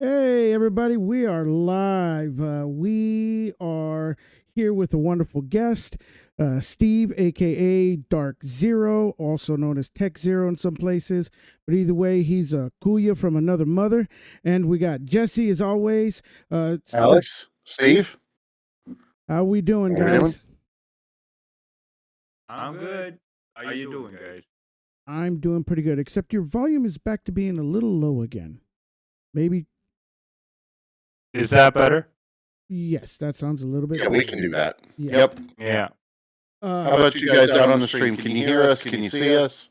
Hey, everybody, we are live. We are here with a wonderful guest, Steve, aka Dark Zero, also known as Tech Zero in some places. But either way, he's a Kuya from another mother. And we got Jesse, as always. Alex, Steve, How we doing, how we doing? guys? I'm good. How you doing, guys? I'm doing pretty good, except your volume is back to being a little low again. Maybe, Is that better? yes, that sounds a little bit Yeah, we can do that. Yeah. Yep. Yeah. How about you guys out on the stream? Can you hear us? Can you see us?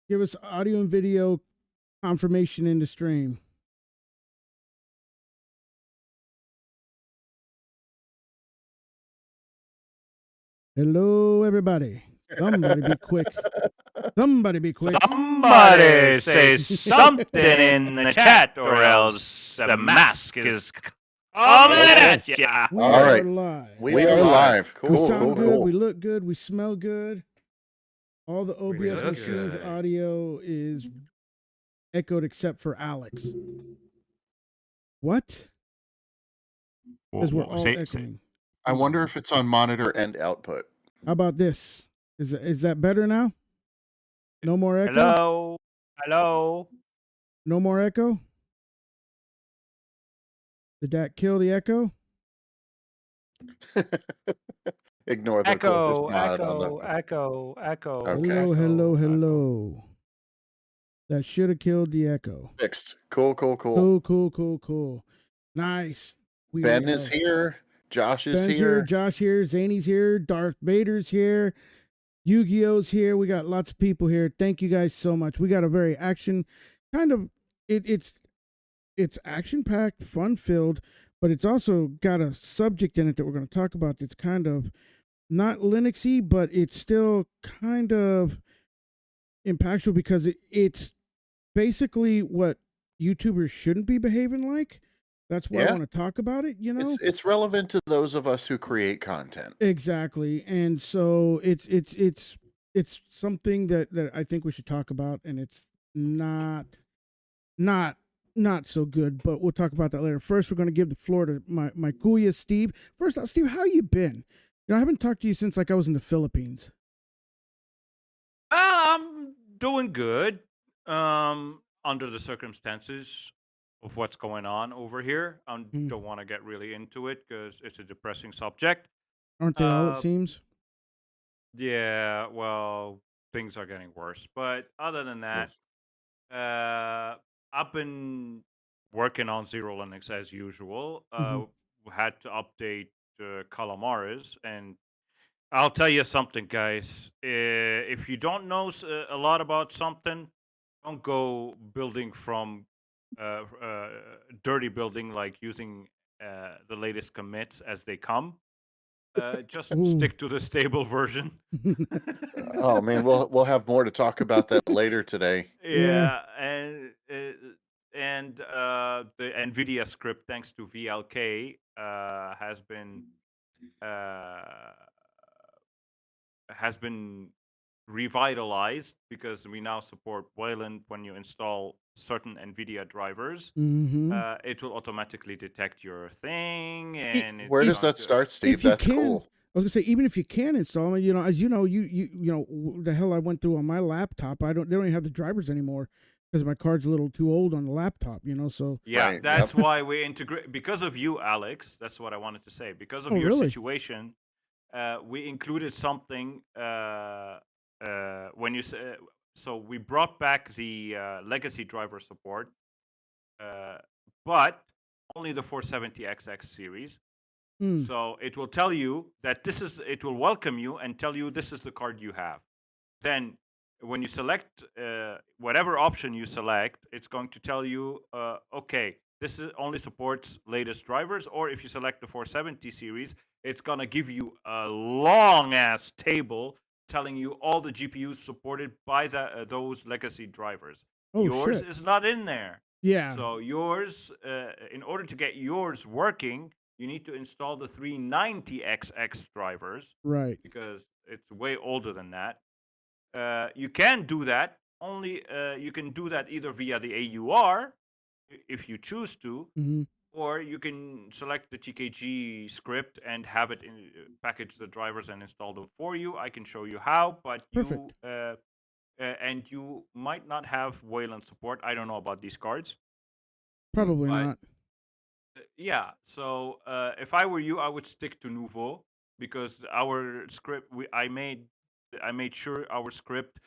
Give us audio and video confirmation in the stream. Hello, everybody. Somebody be quick. Somebody be quick. Somebody say something in the chat, or else the mask is coming at ya. We All are right. live. We are live. We Cool, sound cool, good. cool. We look good. We smell good. All the We OBS look machines good. audio is echoed except for Alex. What? Because we're all echoing. I wonder if it's on monitor and output. How about this? Is that better now? No more echo? Hello? Hello? No more echo? Did that kill the echo? Ignore the Echo, nod on echo, the. echo, echo. Okay. Hello, hello, echo. hello. That should have killed the echo. Fixed. Cool, cool, cool. Cool. Nice. Ben is here. Josh is Ben's here. Josh here. Zany's here. Darth Vader's here. Yu-Gi-Oh's here. We got lots of people here. Thank you guys so much. We got a very action kind of it's action-packed, fun-filled, but it's also got a subject in it that we're going to talk about that's kind of not Linuxy, but it's still kind of impactful because it's basically what YouTubers shouldn't be behaving like. That's why I want to talk about it, you know? It's relevant to those of us who create content. Exactly. And so it's something that I think we should talk about, and it's not so good, but we'll talk about that later. First, we're going to give the floor to my kuya, Steve. First off, Steve, how you been? You know, I haven't talked to you since like I was in the Philippines. I'm doing good. Under the circumstances of what's going on over here, I don't want to get really into it because it's a depressing subject. Aren't they all, it seems? Yeah, well, things are getting worse. But other than that, I've been working on Zero Linux as usual. Had to update Calamares, and I'll tell you something, guys. If you don't know a lot about something, don't go building from dirty building, like using the latest commits as they come. Just stick to the stable version. Oh man, we'll have more to talk about that later today. Yeah, and the Nvidia script, thanks to VLK, has been revitalized because we now support Wayland. When you install certain Nvidia drivers, it will automatically detect your thing. And where does that start, Steve? That's cool. I was gonna say, even if you can install them, you know, as you know, you know the hell I went through on my laptop. They don't even have the drivers anymore because my card's a little too old on the laptop. You know, so yeah, Right, that's why we integrate because of you, Alex. That's what I wanted to say. Because of your situation, we included something when you say. So we brought back the legacy driver support, but only the 470XX series. So it will tell you that it will welcome you and tell you this is the card you have. Then when you select whatever option you select, it's going to tell you, okay, this only supports latest drivers. Or if you select the 470 series, it's going to give you a long ass table telling you all the GPUs supported by those legacy drivers. Yours is not in there. Yeah. So yours, in order to get yours working, you need to install the 390XX drivers. Right. Because it's way older than that. You can do that. Only you can do that either via the AUR if you choose to, Mm-hmm. or you can select the TKG script and have it package the drivers and install them for you. I can show you how, but Perfect. and you might not have Wayland support. I don't know about these cards, Probably but not. yeah. So if I were you, I would stick to Nouveau because our script, I made sure our script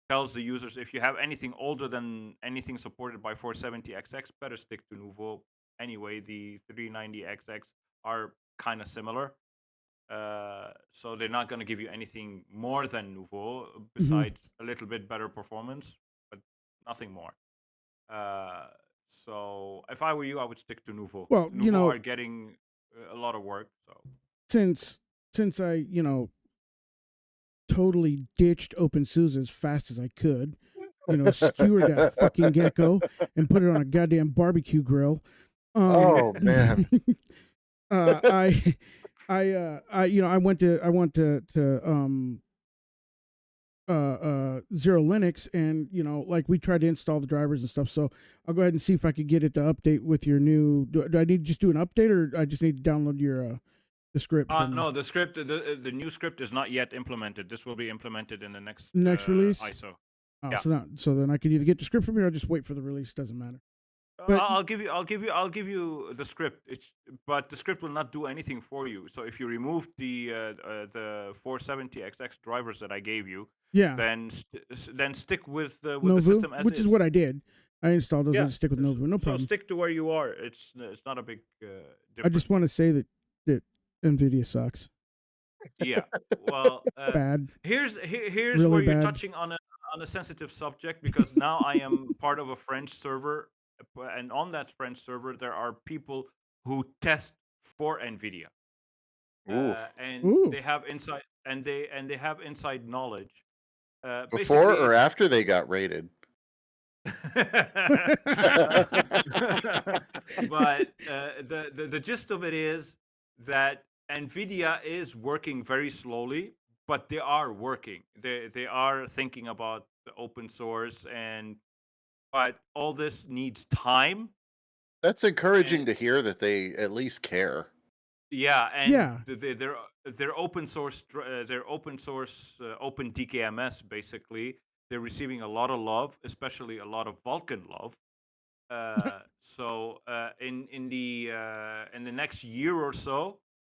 tells the users if you have anything older than anything supported by 470XX, better stick to Nouveau. Anyway, the 390XX are kind of similar. So they're not going to give you anything more than Nouveau Mm-hmm. besides a little bit better performance, but nothing more. Uh, so if I were you, I would stick to Nouveau. Well, Nouveau are getting a lot of work. So since I totally ditched OpenSUSE as fast as I could, skewered that fucking gecko and put it on a goddamn barbecue grill. Oh man. I went to Zero Linux, and like we tried to install the drivers and stuff. So I'll go ahead and see if I could get it to update with your new. Do I need to just do an update, or I just need to download your the script? no, the script, the new script is not yet implemented. This will be implemented in the next release. ISO. Oh, yeah. So then I could either get the script from you or just wait for the release. Doesn't matter. But I'll give you the script. But the script will not do anything for you. So if you remove the 470XX drivers that I gave you, yeah, then stick with the Nouveau, system as which is what I did. I installed those Yeah. and stick with Nouveau. No So problem. stick to where you are. It's not a big I just difference. want to say that Nvidia sucks. Yeah. Well, Bad. here's Really where you're bad. touching on a sensitive subject because now I am part of a French server, and on that French server there are people who test for Nvidia, Ooh. and Ooh. they have inside knowledge. Before Basically, or after they got raided? but the gist of it is that Nvidia is working very slowly, but they are working. They are thinking about the open source, but all this needs time. That's encouraging And to hear that they at least care. yeah, and Yeah. their open source open DKMS basically, they're receiving a lot of love, especially a lot of Vulkan love. So in the next year or so,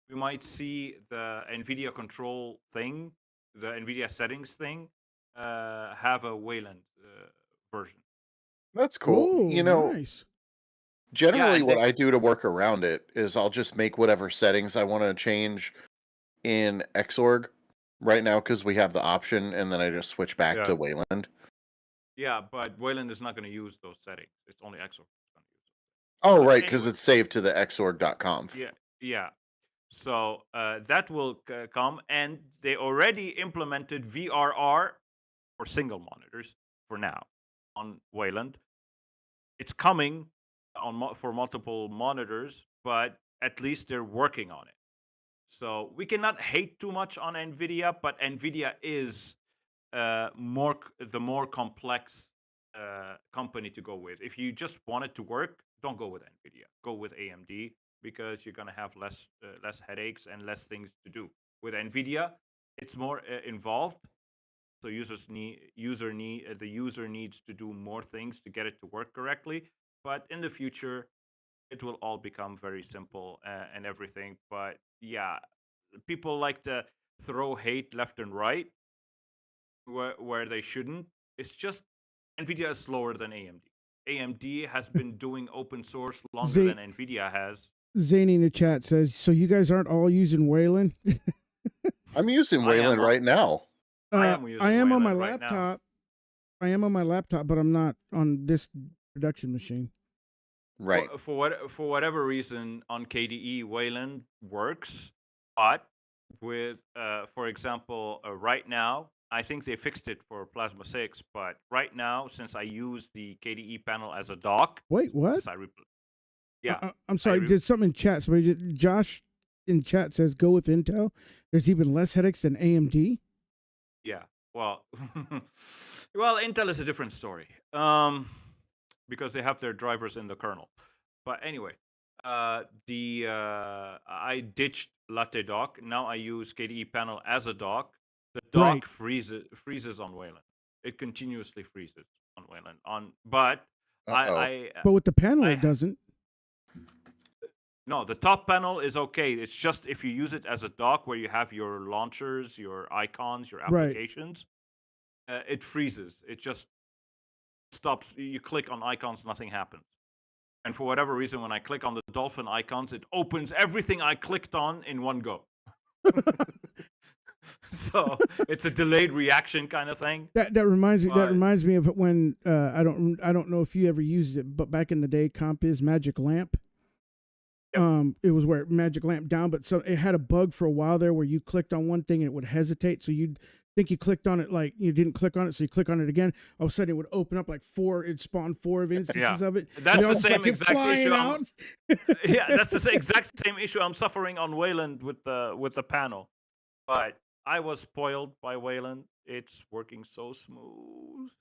we might see the Nvidia control thing, the Nvidia settings thing, have a Wayland version. That's cool. Oh, nice. Generally and what I do to work around it is I'll just make whatever settings I want to change in Xorg right now because we have the option, and then I just switch back to Wayland. Yeah, but Wayland is not going to use those settings. It's only Xorg that's going to use those. Oh, But right, because anyway, it's saved to the xorg.conf. yeah. So that will come, and they already implemented VRR for single monitors for now on Wayland. It's coming for multiple monitors, but at least they're working on it. So we cannot hate too much on Nvidia, but Nvidia is the more complex company to go with. If you just want it to work, don't go with Nvidia. Go with AMD because you're gonna have less headaches and less things to do. With Nvidia, it's more involved. So the user needs to do more things to get it to work correctly. But in the future, it will all become very simple and everything. But yeah, people like to throw hate left and right where they shouldn't. It's just Nvidia is slower than AMD. AMD has been doing open source longer than Nvidia has. Zany in the chat says, "So you guys aren't all using Wayland?" I'm using Wayland right now. I am using I am Wayland on my right laptop. Now. I am on my laptop, but I'm not on this production machine. Right. For whatever reason, on KDE, Wayland works, but with, for example, right now, I think they fixed it for Plasma 6, but right now, since I use the KDE panel as a dock. Wait, what? I'm sorry. Did something in chat? Josh in chat says go with Intel. There's even less headaches than AMD. Yeah. Well, Intel is a different story. because they have their drivers in the kernel. But anyway, I ditched Latte dock. Now I use KDE panel as a dock. The dock freezes on Wayland. It continuously freezes on Wayland. But but with the panel it doesn't. No, the top panel is okay. It's just if you use it as a dock where you have your launchers, your icons, your applications, it freezes. It just stops. You click on icons, nothing happens. And for whatever reason, when I click on the dolphin icons, it opens everything I clicked on in one go. So it's a delayed reaction kind of thing. That reminds me of when I don't know if you ever used it, but back in the day, Compiz Magic Lamp. Yep. It was where Magic Lamp down, but so it had a bug for a while there where you clicked on one thing and it would hesitate. So you'd think you clicked on it, like you didn't click on it, so you click on it again. All of a sudden it would open up like it'd spawn 4 instances of it. That's the same exact issue. That's the exact same issue I'm suffering on Wayland with the panel. But I was spoiled by Wayland. It's working so smooth.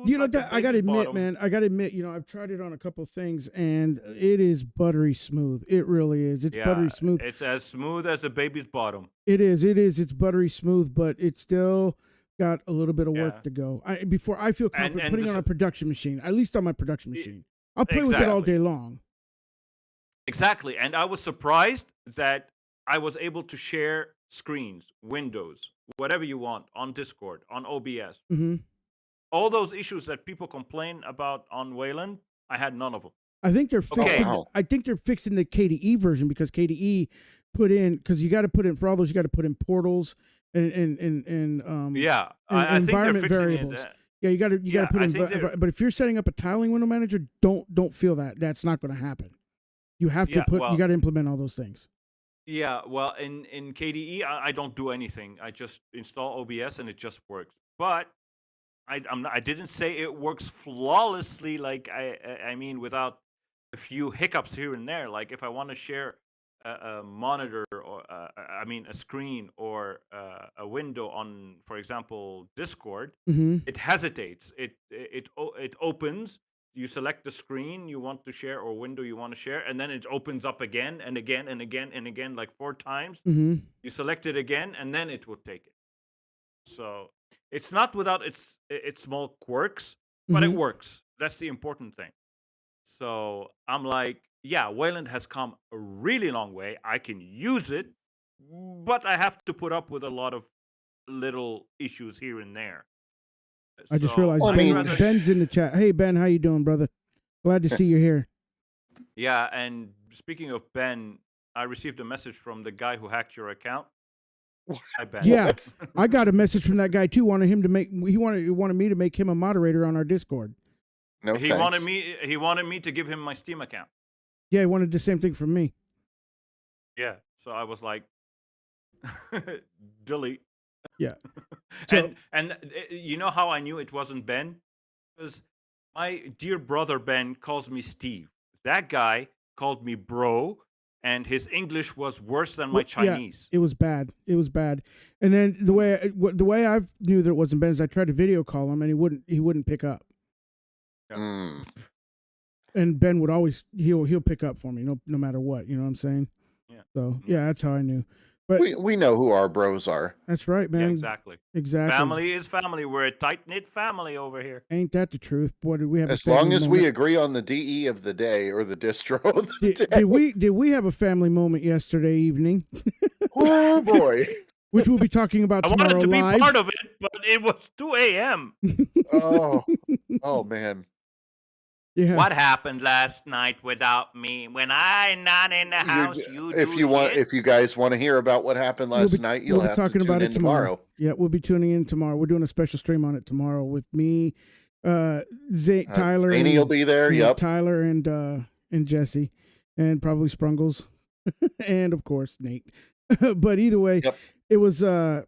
You know, that I gotta admit, man, I've tried it on a couple things and it is buttery smooth. It really is. It's buttery smooth. It's as smooth as a baby's bottom. It is. It's buttery smooth, but it's still got a little bit of work to go. Before I feel confident putting it on a production machine, at least on my production machine. I'll play with it all day long. Exactly. And I was surprised that I was able to share screens, windows, whatever you want on Discord, on OBS. Mm-hmm. All those issues that people complain about on Wayland, I had none of them. I think they're fixing. I think they're fixing the KDE version because KDE put in, because you got to put in for all those, you got to put in portals and I think they're fixing variables. Yeah, you got to put in. But if you're setting up a tiling window manager, don't feel that. That's not going to happen. You have to you got to implement all those things. Yeah, well, in KDE, I don't do anything. I just install OBS and it just works. But I didn't say it works flawlessly. Like I mean, without a few hiccups here and there. Like if I want to share a monitor or a screen or a window on, for example, Discord, it hesitates. It opens. You select the screen you want to share or window you want to share, and then it opens up again and again and again and again, like 4 times. You select it again, and then it will take it. So it's not without its small quirks, but it works. That's the important thing. So I'm like, yeah, Wayland has come a really long way. I can use it, but I have to put up with a lot of little issues here and there. I just realized Ben's in the chat. Hey, Ben, how you doing, brother? Glad to see you here. Yeah, and speaking of Ben, I received a message from the guy who hacked your account. Hi, Ben. Yeah, I got a message from that guy too. Wanted me to make him a moderator on our Discord. No, he wanted me to give him my Steam account. Yeah, he wanted the same thing from me. Yeah, so I was like, delete. Yeah. So, and you know how I knew it wasn't Ben? Because my dear brother Ben calls me Steve. That guy called me bro, and his English was worse than my Chinese. Yeah, it was bad. And then the way I knew that it wasn't Ben is I tried to video call him and he wouldn't pick up. Yeah. And Ben would always he'll pick up for me no matter what. You know what I'm saying? Yeah. So yeah, that's how I knew. But we know who our bros are. That's right, man. Yeah, exactly. Family is family. We're a tight-knit family over here. Ain't that the truth? Boy, did we have as long as we agree on the DE of the day or the distro of the day. Did we have a family moment yesterday evening? Oh boy. Which we'll be talking about tomorrow. I wanted to live. be part of it, but it was 2 a.m. Oh man. Yeah. What happened last night without me? When I'm not in the house, if you guys want to hear about what happened last night, you'll have to tune in tomorrow. Yeah, we'll be tuning in tomorrow. We're doing a special stream on it tomorrow with me, Tyler. Zany will be there. Yep. Tyler and Jesse, and probably Sprungles, and of course Nate. But either way, it was a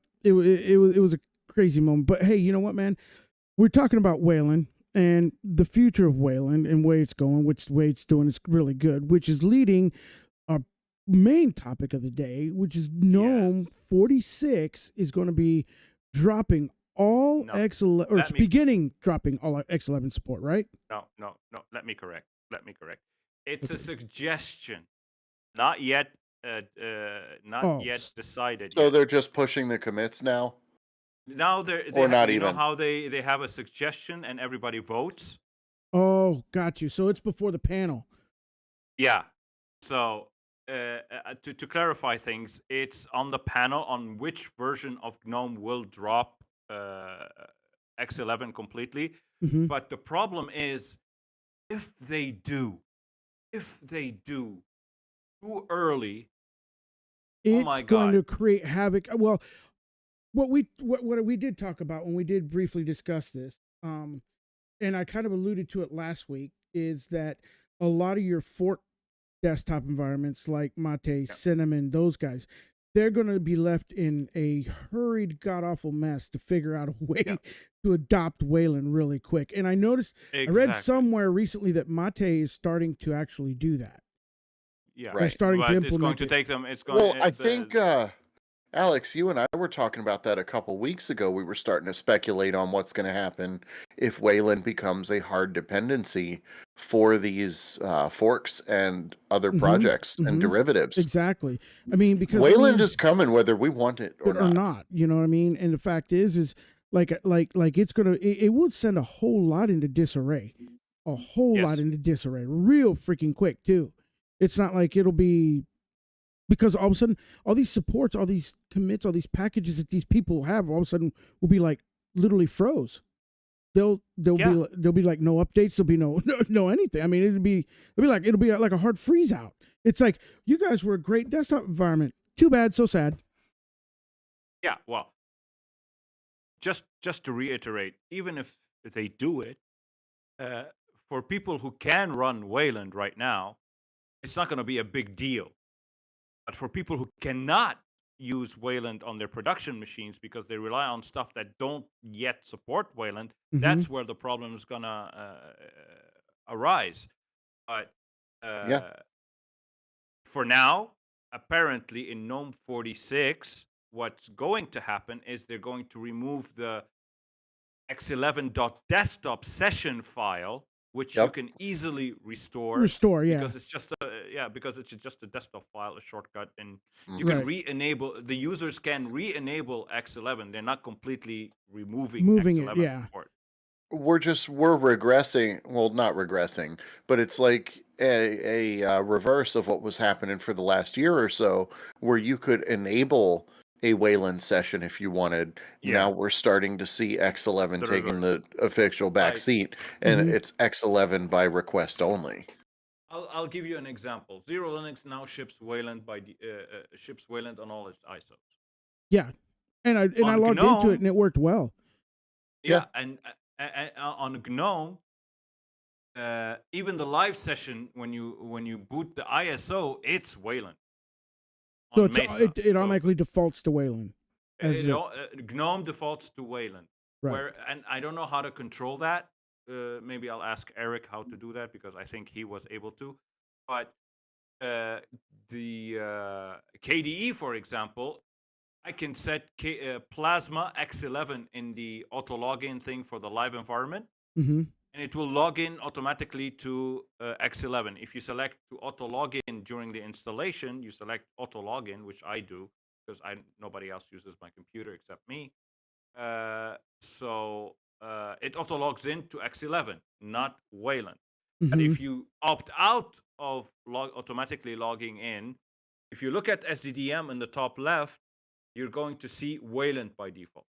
crazy moment. But hey, you know what, man? We're talking about Wayland. And the future of Wayland and where it's going, which way it's doing is really good, which is leading our main topic of the day, which is Gnome 46 is going to be dropping all X11, or it's beginning dropping all X11 support, right? No. me correct. It's a Okay. suggestion, not yet, not Oh, yet decided So yet. they're just pushing the commits now, Now or not you know even? how they have a suggestion and everybody votes. oh, got you. So it's before the panel. Yeah. So to clarify things, it's on the panel on which version of GNOME will drop X11 completely. Mm-hmm. But the problem is, if they do too early, oh It's my going god. to create havoc. Well, what we did talk about when we did briefly discuss this, and I kind of alluded to it last week, is that a lot of your fork desktop environments like Mate, Cinnamon, those guys, they're going to be left in a hurried, god awful mess to figure out a way to adopt Wayland really quick. And I noticed, I read somewhere recently that Mate is starting to actually do that. Yeah, Right. They're starting to but it's going implement to it. take them. It's going. Well, I think Alex, you and I were talking about that a couple weeks ago. We were starting to speculate on what's going to happen if Wayland becomes a hard dependency for these forks and other projects and derivatives. Exactly. I mean, because Wayland is coming whether we want it or not. You know what I mean? And the fact is like it's gonna it will send a whole lot into disarray, lot into disarray, real freaking quick too. It's not like it'll be, because all of a sudden all these supports, all these commits, all these packages that these people have, all of a sudden will be like literally froze. There'll be like no updates. There'll be no anything. I mean, it'll be like a hard freeze out. It's like, you guys were a great desktop environment. Too bad, so sad. Yeah, well, just to reiterate, even if they do it, for people who can run Wayland right now, it's not going to be a big deal. But for people who cannot use Wayland on their production machines because they rely on stuff that don't yet support Wayland, that's where the problem is going to arise. But for now, apparently in GNOME 46, what's going to happen is they're going to remove the x11.desktop session file, which you can easily restore. Because it's just a desktop file, a shortcut, and you can re-enable. The users can re-enable X11. They're not completely moving X11 it. support. We're regressing. Well, not regressing, but it's like a reverse of what was happening for the last year or so, where you could enable a Wayland session if you wanted. Now we're starting to see X11 taking the official back seat, and it's X11 by request only. I'll give you an example. Zero Linux now ships Wayland ships Wayland on all its ISOs. Yeah, and I logged into it and it worked well. Yeah, and on GNOME, even the live session, when you boot the ISO, it's Wayland. So it automatically defaults to Wayland. GNOME defaults to Wayland. Right. And I don't know how to control that. Maybe I'll ask Eric how to do that, because I think he was able to. But the KDE, for example, I can set Plasma X11 in the auto login thing for the live environment, and it will log in automatically to X11. If you select to auto login during the installation, you select auto login, which I do because nobody else uses my computer except me. So it auto logs in to X11, not Wayland. But if you opt out of automatically logging in, if you look at SDDM in the top left, you're going to see Wayland by default.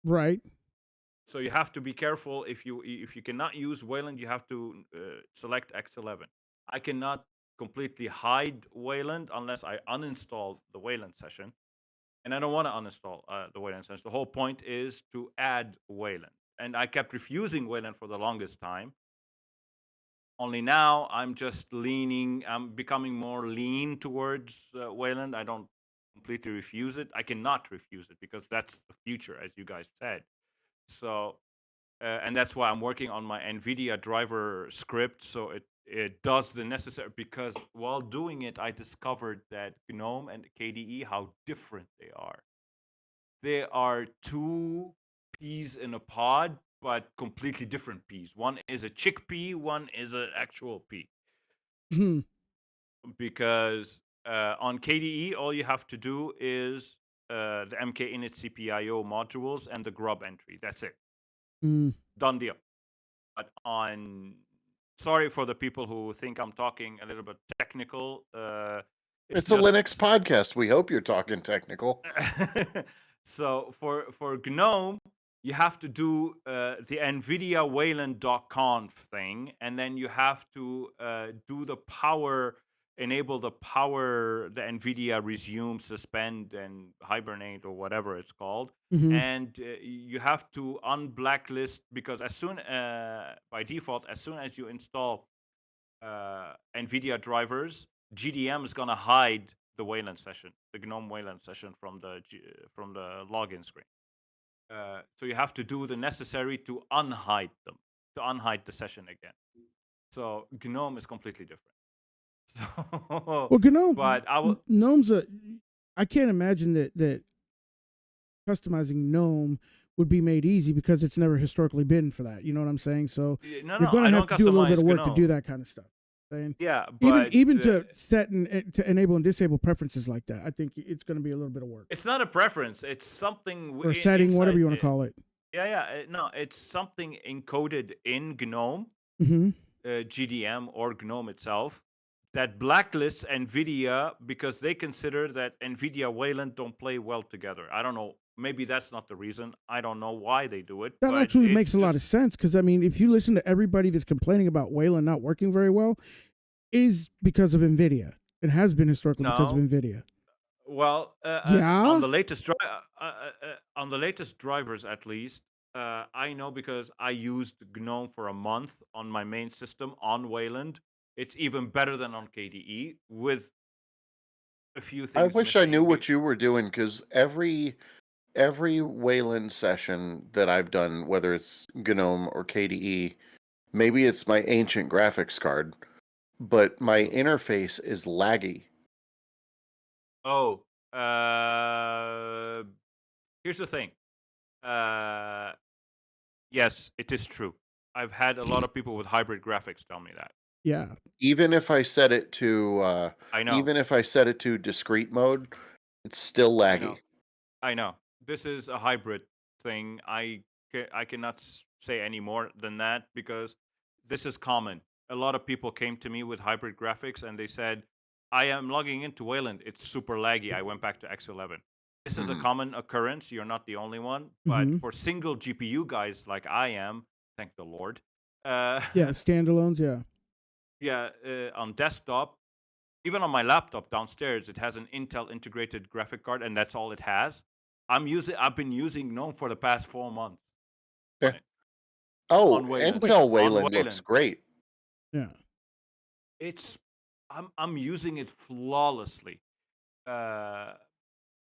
Right. So you have to be careful. If you cannot use Wayland, you have to select X11. I cannot completely hide Wayland unless I uninstall the Wayland session. And I don't want to uninstall the Wayland session. The whole point is to add Wayland. And I kept refusing Wayland for the longest time. Only now I'm becoming more lean towards Wayland. I don't completely refuse it. I cannot refuse it because that's the future, as you guys said. So, and that's why I'm working on my Nvidia driver script, so it does the necessary. Because while doing it, I discovered that GNOME and KDE, how different they are. They are two peas in a pod, but completely different peas. One is a chickpea, one is an actual pea. Because on KDE, all you have to do is the MK init CPIO modules and the grub entry. That's it. Done deal. But sorry for the people who think I'm talking a little bit technical. It's a Linux podcast. We hope you're talking technical. So for GNOME, you have to do the Nvidia Wayland.conf thing, and then you have to do the power, enable the power, the Nvidia resume, suspend, and hibernate, or whatever it's called. And you have to unblacklist, because as soon by default, as soon as you install Nvidia drivers, GDM is going to hide the Wayland session, the GNOME Wayland session from the login screen. So you have to do the necessary to unhide them, to unhide the session again. So GNOME is completely different. So, well, GNOME, but GNOME's I can't imagine that customizing GNOME would be made easy, because it's never historically been for that. You know what I'm saying? So you're going to have to do a little bit of work to do that kind of stuff. Yeah, but even to set and to enable and disable preferences like that, I think it's going to be a little bit of work. It's not a preference; it's something or setting, whatever you want to call it. Yeah, no, it's something encoded in GNOME, GDM or GNOME itself, that blacklists Nvidia because they consider that Nvidia Wayland don't play well together. I don't know. Maybe that's not the reason. I don't know why they do it. That actually makes a lot of sense, because I mean, if you listen to everybody that's complaining about Wayland not working very well, is because of Nvidia. It has been historically because of Nvidia. Well, on the latest on the latest drivers, at least, I know, because I used GNOME for a month on my main system on Wayland. It's even better than on KDE, with a few things. I wish I knew what you were doing, because every Wayland session that I've done, whether it's GNOME or KDE, maybe it's my ancient graphics card, but my interface is laggy. Oh, here's the thing. Yes, it is true. I've had a lot of people with hybrid graphics tell me that. Yeah. Even if I set it to I know. Even if I set it to discrete mode, it's still laggy. I know. This is a hybrid thing. I cannot say any more than that, because this is common. A lot of people came to me with hybrid graphics and they said, I am logging into Wayland. It's super laggy. I went back to X11. This is a common occurrence. You're not the only one. But for single GPU guys like I am, thank the Lord. Yeah, standalones, yeah. Yeah, on desktop, even on my laptop downstairs, it has an Intel integrated graphic card, and that's all it has. I've been using GNOME for the past 4 months. Yeah. Oh, Intel Wayland looks great. Yeah. I'm using it flawlessly. I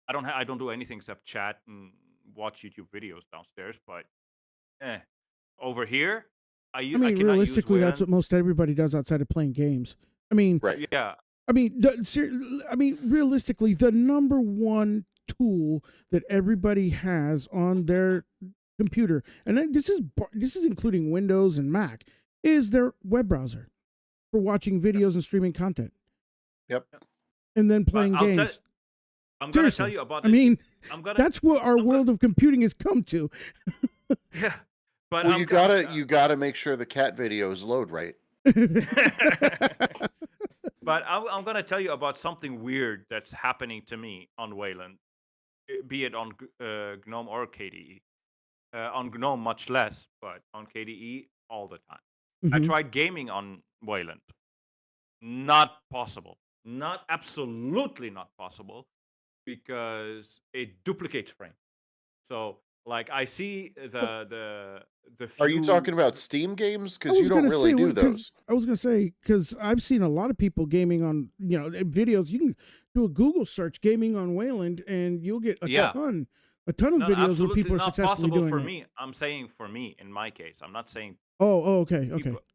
don't do anything except chat and watch YouTube videos downstairs, but over here, I mean, realistically, that's what most everybody does outside of playing games. I mean, right. Yeah. I mean, realistically, the number one tool that everybody has on their computer, and this is including Windows and Mac, is their web browser for watching videos and streaming content. Yep. And then playing games. I'm going to tell you about. That's what our world of computing has come to. Yeah. But well, you gotta make sure the cat videos load right. But I'm going to tell you about something weird that's happening to me on Wayland, be it on GNOME or KDE. On GNOME, much less, but on KDE, all the time. I tried gaming on Wayland. Not possible. Absolutely not possible, because it duplicates frames. So, like, I see the Are you talking about Steam games? Because you don't really do those. I was going to say, because I've seen a lot of people gaming on, videos. You can do a Google search, gaming on Wayland, and you'll get a ton of videos where people are successfully doing for it. me. I'm saying for me, in my case. I'm not saying okay.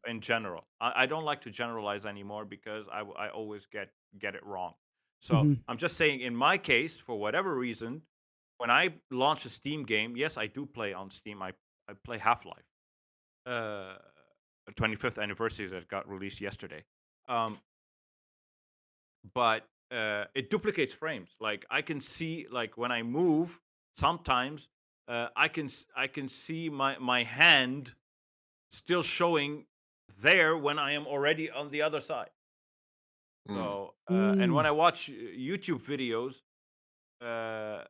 In general. I don't like to generalize anymore, because I always get it wrong. So I'm just saying, in my case, for whatever reason, when I launch a Steam game, yes, I do play on Steam. I I play Half-Life, uh, 25th anniversary that got released yesterday. But it duplicates frames. Like I can see, like when I move, sometimes I can see my hand still showing there when I am already on the other side. Mm. So and when Mm. I watch YouTube videos, uh,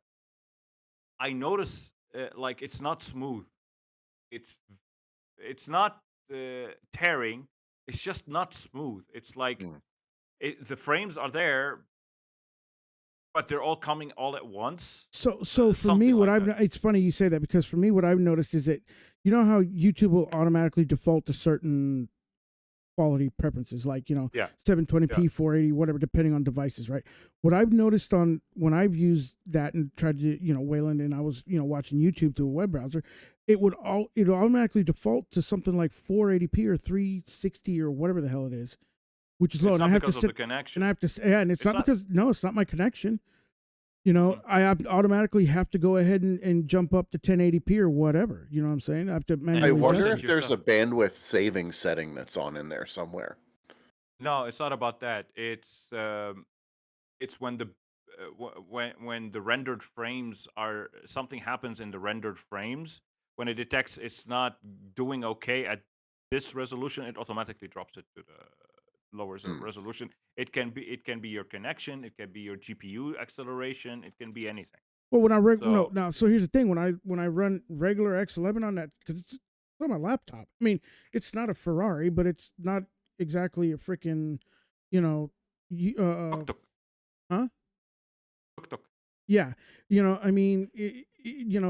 I notice like it's not smooth. It's it's not tearing. It's just not smooth. It's like Mm. the frames are there, but they're all coming all at once. So for me, Something what like I've that. it's funny you say that, because for me, what I've noticed is that, you know how YouTube will automatically default to certain quality preferences, like, Yeah, 720p, yeah. 480, whatever, depending on devices, right? What I've noticed on when I've used that and tried to, Wayland, and I was, watching YouTube through a web browser, it would automatically default to something like 480p or 360 or whatever the hell it is, which is low, It's and I not have to because of the sit and connection. I have to say, yeah, and it's It's not not. because, no, it's not my connection. Mhm. I automatically have to go ahead and jump up to 1080p or whatever. You know what I'm saying? I have to And I manually force wonder adjust it it. if there's yourself. a bandwidth saving setting that's on in there somewhere. No, it's not about that. It's when the when the rendered frames are something happens in the rendered frames when it detects it's not doing okay at this resolution, it automatically drops it to the lower Mm. resolution. It can be your connection, it can be your GPU acceleration, it can be anything. Well, when I no So now, so here's the thing: when I run regular X11 on that, because it's on my laptop. I mean, it's not a Ferrari, but it's not exactly a freaking, you know, tuk tuk huh? tuk tuk. Yeah, I mean,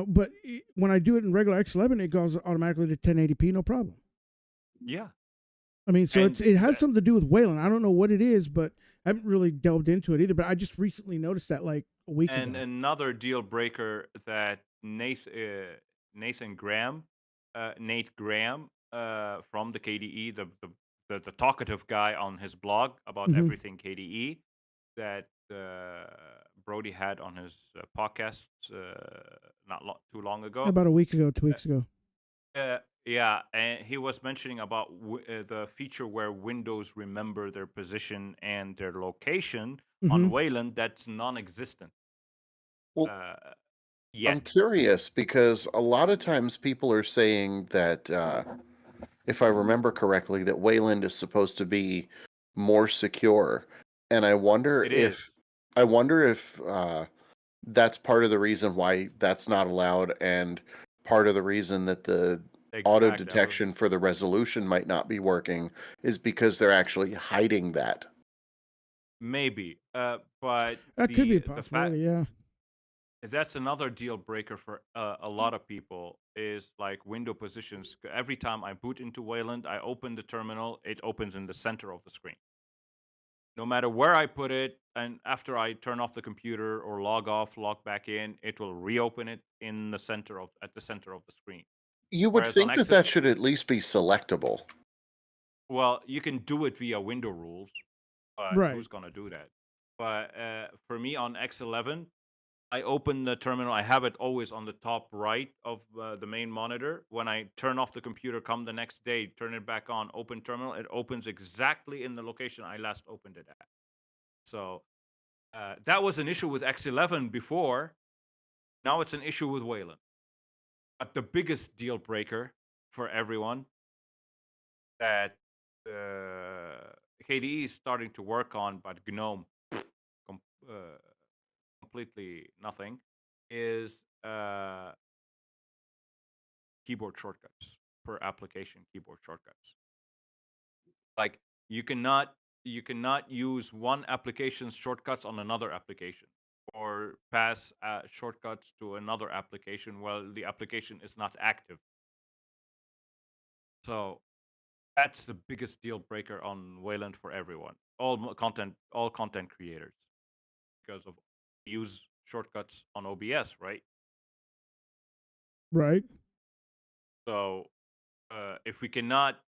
but when I do it in regular X11, it goes automatically to 1080p, no problem. Yeah, I mean, so and it has something to do with Wayland. I don't know what it is, but I haven't really delved into it either. But I just recently noticed that like a week and ago. another deal breaker that Nathan Graham, Nate Graham, from the KDE, the talkative guy on his blog about Hmm. everything KDE, that Brody had on his podcast not too long ago. About a week ago, two Uh, weeks ago. yeah, and he was mentioning about the feature where Windows remember their position and their location on Hmm. Wayland that's non-existent Well, uh, I'm yet. curious because a lot of times people are saying that, if I remember correctly, that Wayland is supposed to be more secure, and It is. I wonder if that's part of the reason why that's not allowed, and part of the reason that the auto Exactly. detection for the resolution might not be working is because they're actually hiding that. Maybe. But That could be a the fact possibility. Yeah. that's another deal breaker for a lot of people is like window positions. Every time I boot into Wayland, I open the terminal, it opens in the center of the screen. No matter where I put it, and after I turn off the computer or log off, log back in, it will reopen it in the center of at the center of the screen. You would Whereas on think that Exit, that should at least be selectable. well, you can do it via window rules, but Right. who's gonna do that? But for me on X11, I open the terminal. I have it always on the top right of the main monitor. When I turn off the computer, come the next day, turn it back on, open terminal, it opens exactly in the location I last opened it at. So that was an issue with X11 before. Now it's an issue with Wayland. But the biggest deal breaker for everyone that KDE is starting to work on, but Gnome com- uh, completely nothing, is keyboard shortcuts per application keyboard shortcuts. Like you cannot use one application's shortcuts on another application or pass shortcuts to another application while the application is not active. So that's the biggest deal breaker on Wayland for everyone, all content creators, because of use shortcuts on OBS, right? Right. So if we cannot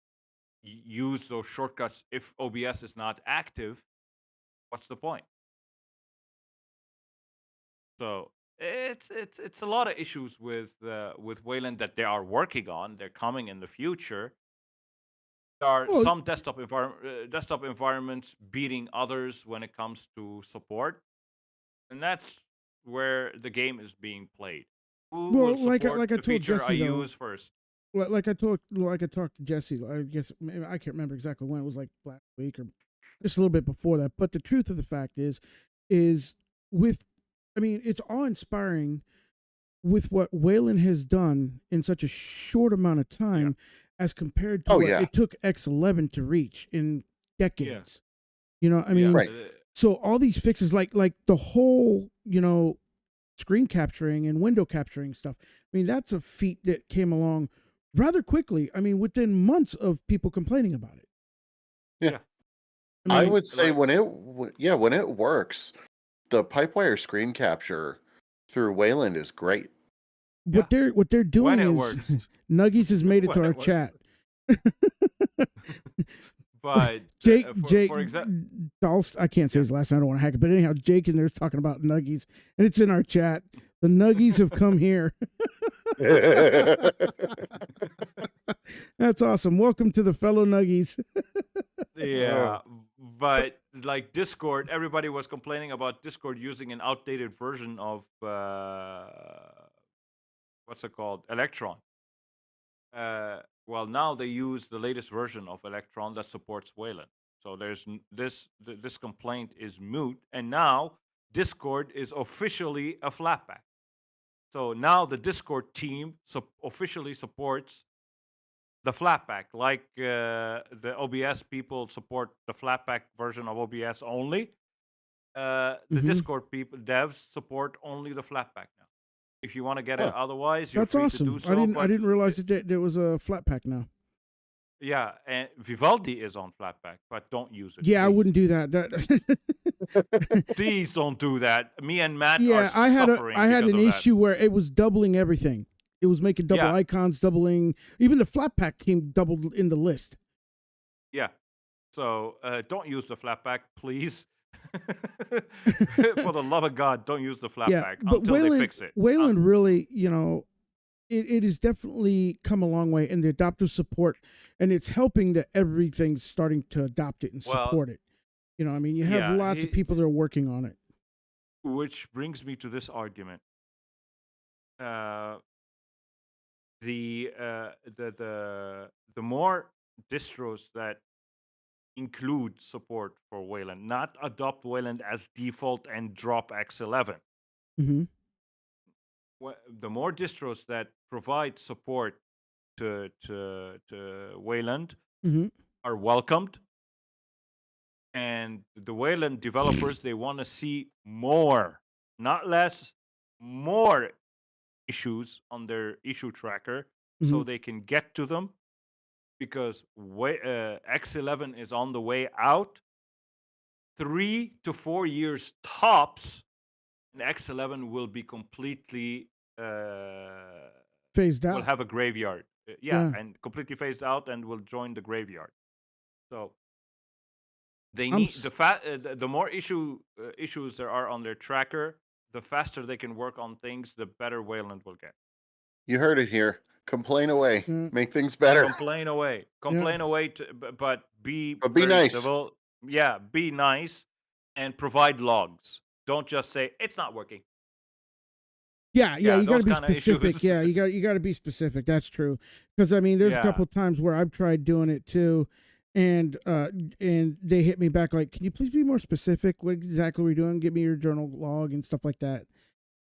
use those shortcuts if OBS is not active, what's the point? So it's a lot of issues with Wayland that they are working on. They're coming in the future. There are Well, some desktop environments beating others when it comes to support, and that's where the game is being played. Who will support like I the told feature I Jesse though, use first? like I talked to Jesse. I guess maybe, I can't remember exactly when it was, like last week or just a little bit before that. But the truth of the fact is with, I mean, it's awe inspiring with what Wayland has done in such a short amount of Yeah. time, as compared to Oh what yeah. it took X11 to reach in Yeah. decades. You know, I Yeah. mean, Right. so all these fixes, like the whole, screen capturing and window capturing stuff. I mean, that's a feat that came along rather quickly. I mean, within months of people complaining about it. Yeah. Yeah. I mean, would say Like, when it works, the Pipewire screen capture through Wayland is great. what yeah, they're doing when it is works. Nuggies has made it to When our it works. chat. But Jake for example, Dahlst, I can't say yeah. his last name, I don't want to hack it, but anyhow, Jake in there's talking about Nuggies, and it's in our chat. The Nuggies have come here. That's awesome. Welcome to the fellow Nuggies. Yeah, but like Discord, everybody was complaining about Discord using an outdated version of what's it called, Electron. Well, now they use the latest version of Electron that supports Wayland. So this complaint is moot, and now Discord is officially a flatpak. So now the Discord team officially supports the flatpak, like the OBS people support the flatpak version of OBS only. The Discord people, devs, support only the flatpak now. If you want to get it otherwise, you're That's free awesome. to do so. I didn't realize that there was a flat pack now. Yeah, and Vivaldi is on flatpak, but don't use it. Yeah, please. I wouldn't do that. Please don't do that. Me and Matt Yeah, are suffering I had because an of issue where it was doubling everything. It was making double Yeah. icons, doubling even the flat pack came doubled in the list. Yeah. So don't use the flatpak, please. For the love of God, don't use the flatpak until they fix it. Wayland really, it has definitely come a long way in the adaptive support, and it's helping that everything's starting to adopt it and support it. You know, I mean, you have lots of people that are working on it. Which brings me to this argument. The more distros that include support for Wayland, not adopt Wayland as default and drop X11. Mm-hmm. The more distros that provide support to Wayland are welcomed, and the Wayland developers, they want to see more, not less, more issues on their issue tracker so they can get to them, because X11 is on the way out. 3 to 4 years tops, and X11 will be completely phased out. Will have a graveyard. Yeah, and completely phased out and will join the graveyard. So they need the more issues there are on their tracker, the faster they can work on things, the better Wayland will get. You heard it here. Complain away. Make things better. Complain away. Complain away. But be be nice. Civil. Yeah, be nice and provide logs. Don't just say it's not working. Yeah, you got to be specific. Yeah, you got to be specific. That's true. Because I mean, there's a couple times where I've tried doing it too, and they hit me back like, "Can you please be more specific? What exactly are we doing? Give me your journal log and stuff like that."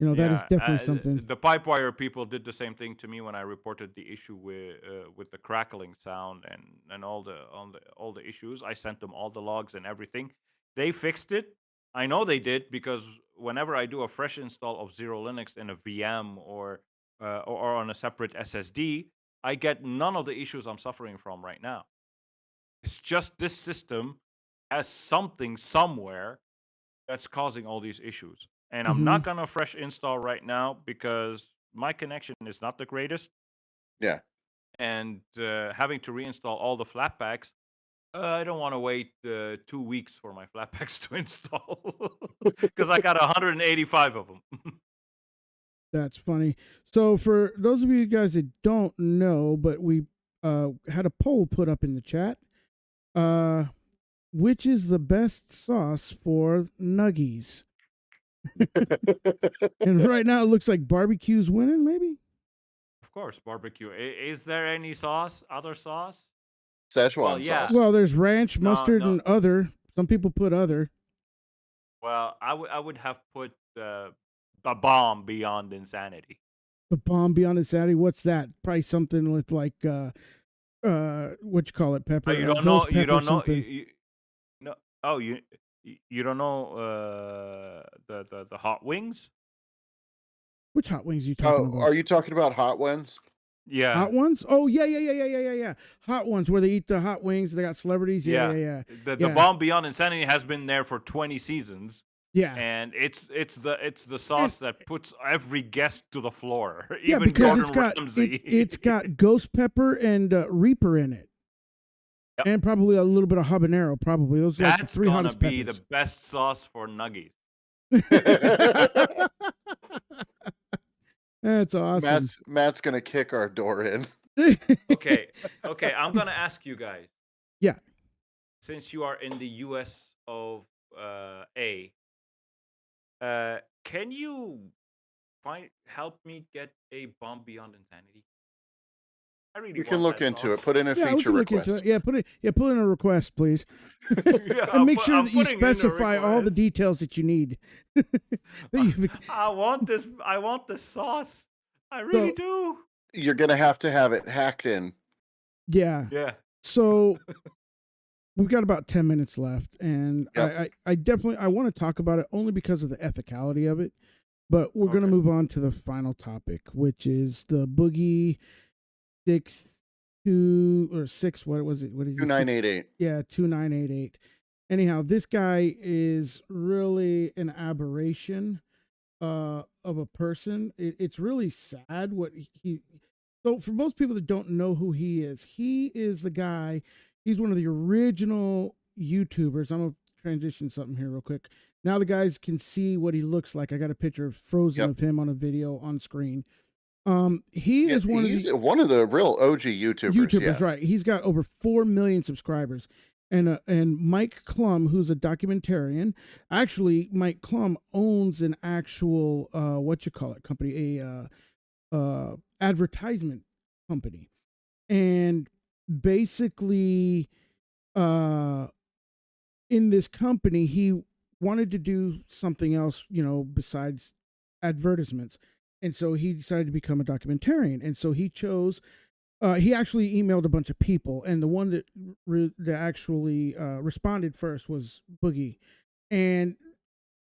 You know, that is definitely something. The Pipewire people did the same thing to me when I reported the issue with the crackling sound and all the issues. I sent them all the logs and everything. They fixed it. I know they did, because whenever I do a fresh install of Zero Linux in a VM or on a separate SSD, I get none of the issues I'm suffering from right now. It's just this system has something somewhere that's causing all these issues. And I'm not going to fresh install right now because my connection is not the greatest. Yeah. And having to reinstall all the flatpaks, I don't want to wait 2 weeks for my flatpaks to install because I got 185 of them. That's funny. So for those of you guys that don't know, but we had a poll put up in the chat. Which is the best sauce for nuggies? And right now it looks like barbecue's winning, maybe? Of course, barbecue. Is there any sauce? Other sauce? Szechuan yeah. sauce. Well, there's ranch, No, mustard, no. and other. Some people put other. Well, I would have put the bomb beyond insanity. The bomb beyond insanity. What's that? Probably something with like what you call it, pepper? You don't know. Ghost You pepper don't know. something. No. Oh, you don't know the hot wings? Which hot wings are you talking about? Are you talking about hot ones? Yeah. Hot ones? Oh yeah. Hot ones where they eat the hot wings. They got celebrities. Yeah. The bomb beyond insanity has been there for 20 seasons. Yeah. And it's the sauce that puts every guest to the floor. Yeah, Even because Gordon Ramsay. it's got ghost pepper and Reaper in it. Yep. And probably a little bit of habanero, probably. Those are like the That's three gonna hottest be peppers. the best sauce for nuggies. That's awesome. Matt's gonna kick our door in. Okay, I'm gonna ask you guys. Yeah. Since you are in the US of A, can you help me get a bomb beyond insanity? I really We can want look that into it. sauce. Put in a Yeah, we feature can look into request. it. Yeah, put in a request, please. Yeah, And make sure I'm that you putting in a specify all the request. details that you need. I want this. I want the sauce. I really do. You're gonna have to have it hacked in. Yeah. Yeah. So we've got about 10 minutes left, and Yep. I definitely want to talk about it only because of the ethicality of it. But we're going to move on to the final topic, which is the Boggie 6 what was it? What is it? 2988. Yeah, 2988. Anyhow, this guy is really an aberration of a person. It's really sad what he. So for most people that don't know who he is the guy. He's one of the original YouTubers. I'm gonna transition something here real quick. Now the guys can see what he looks like. I got a picture frozen of him on a video on screen. He's one of the real OG YouTubers. Right? He's got over 4 million subscribers. And Mike Klum, who's a documentarian, actually Mike Klum owns an actual company, a advertisement company, and basically, in this company, he wanted to do something else, besides advertisements, and so he decided to become a documentarian, and so he chose. He actually emailed a bunch of people, and the one that actually responded first was Boggie. And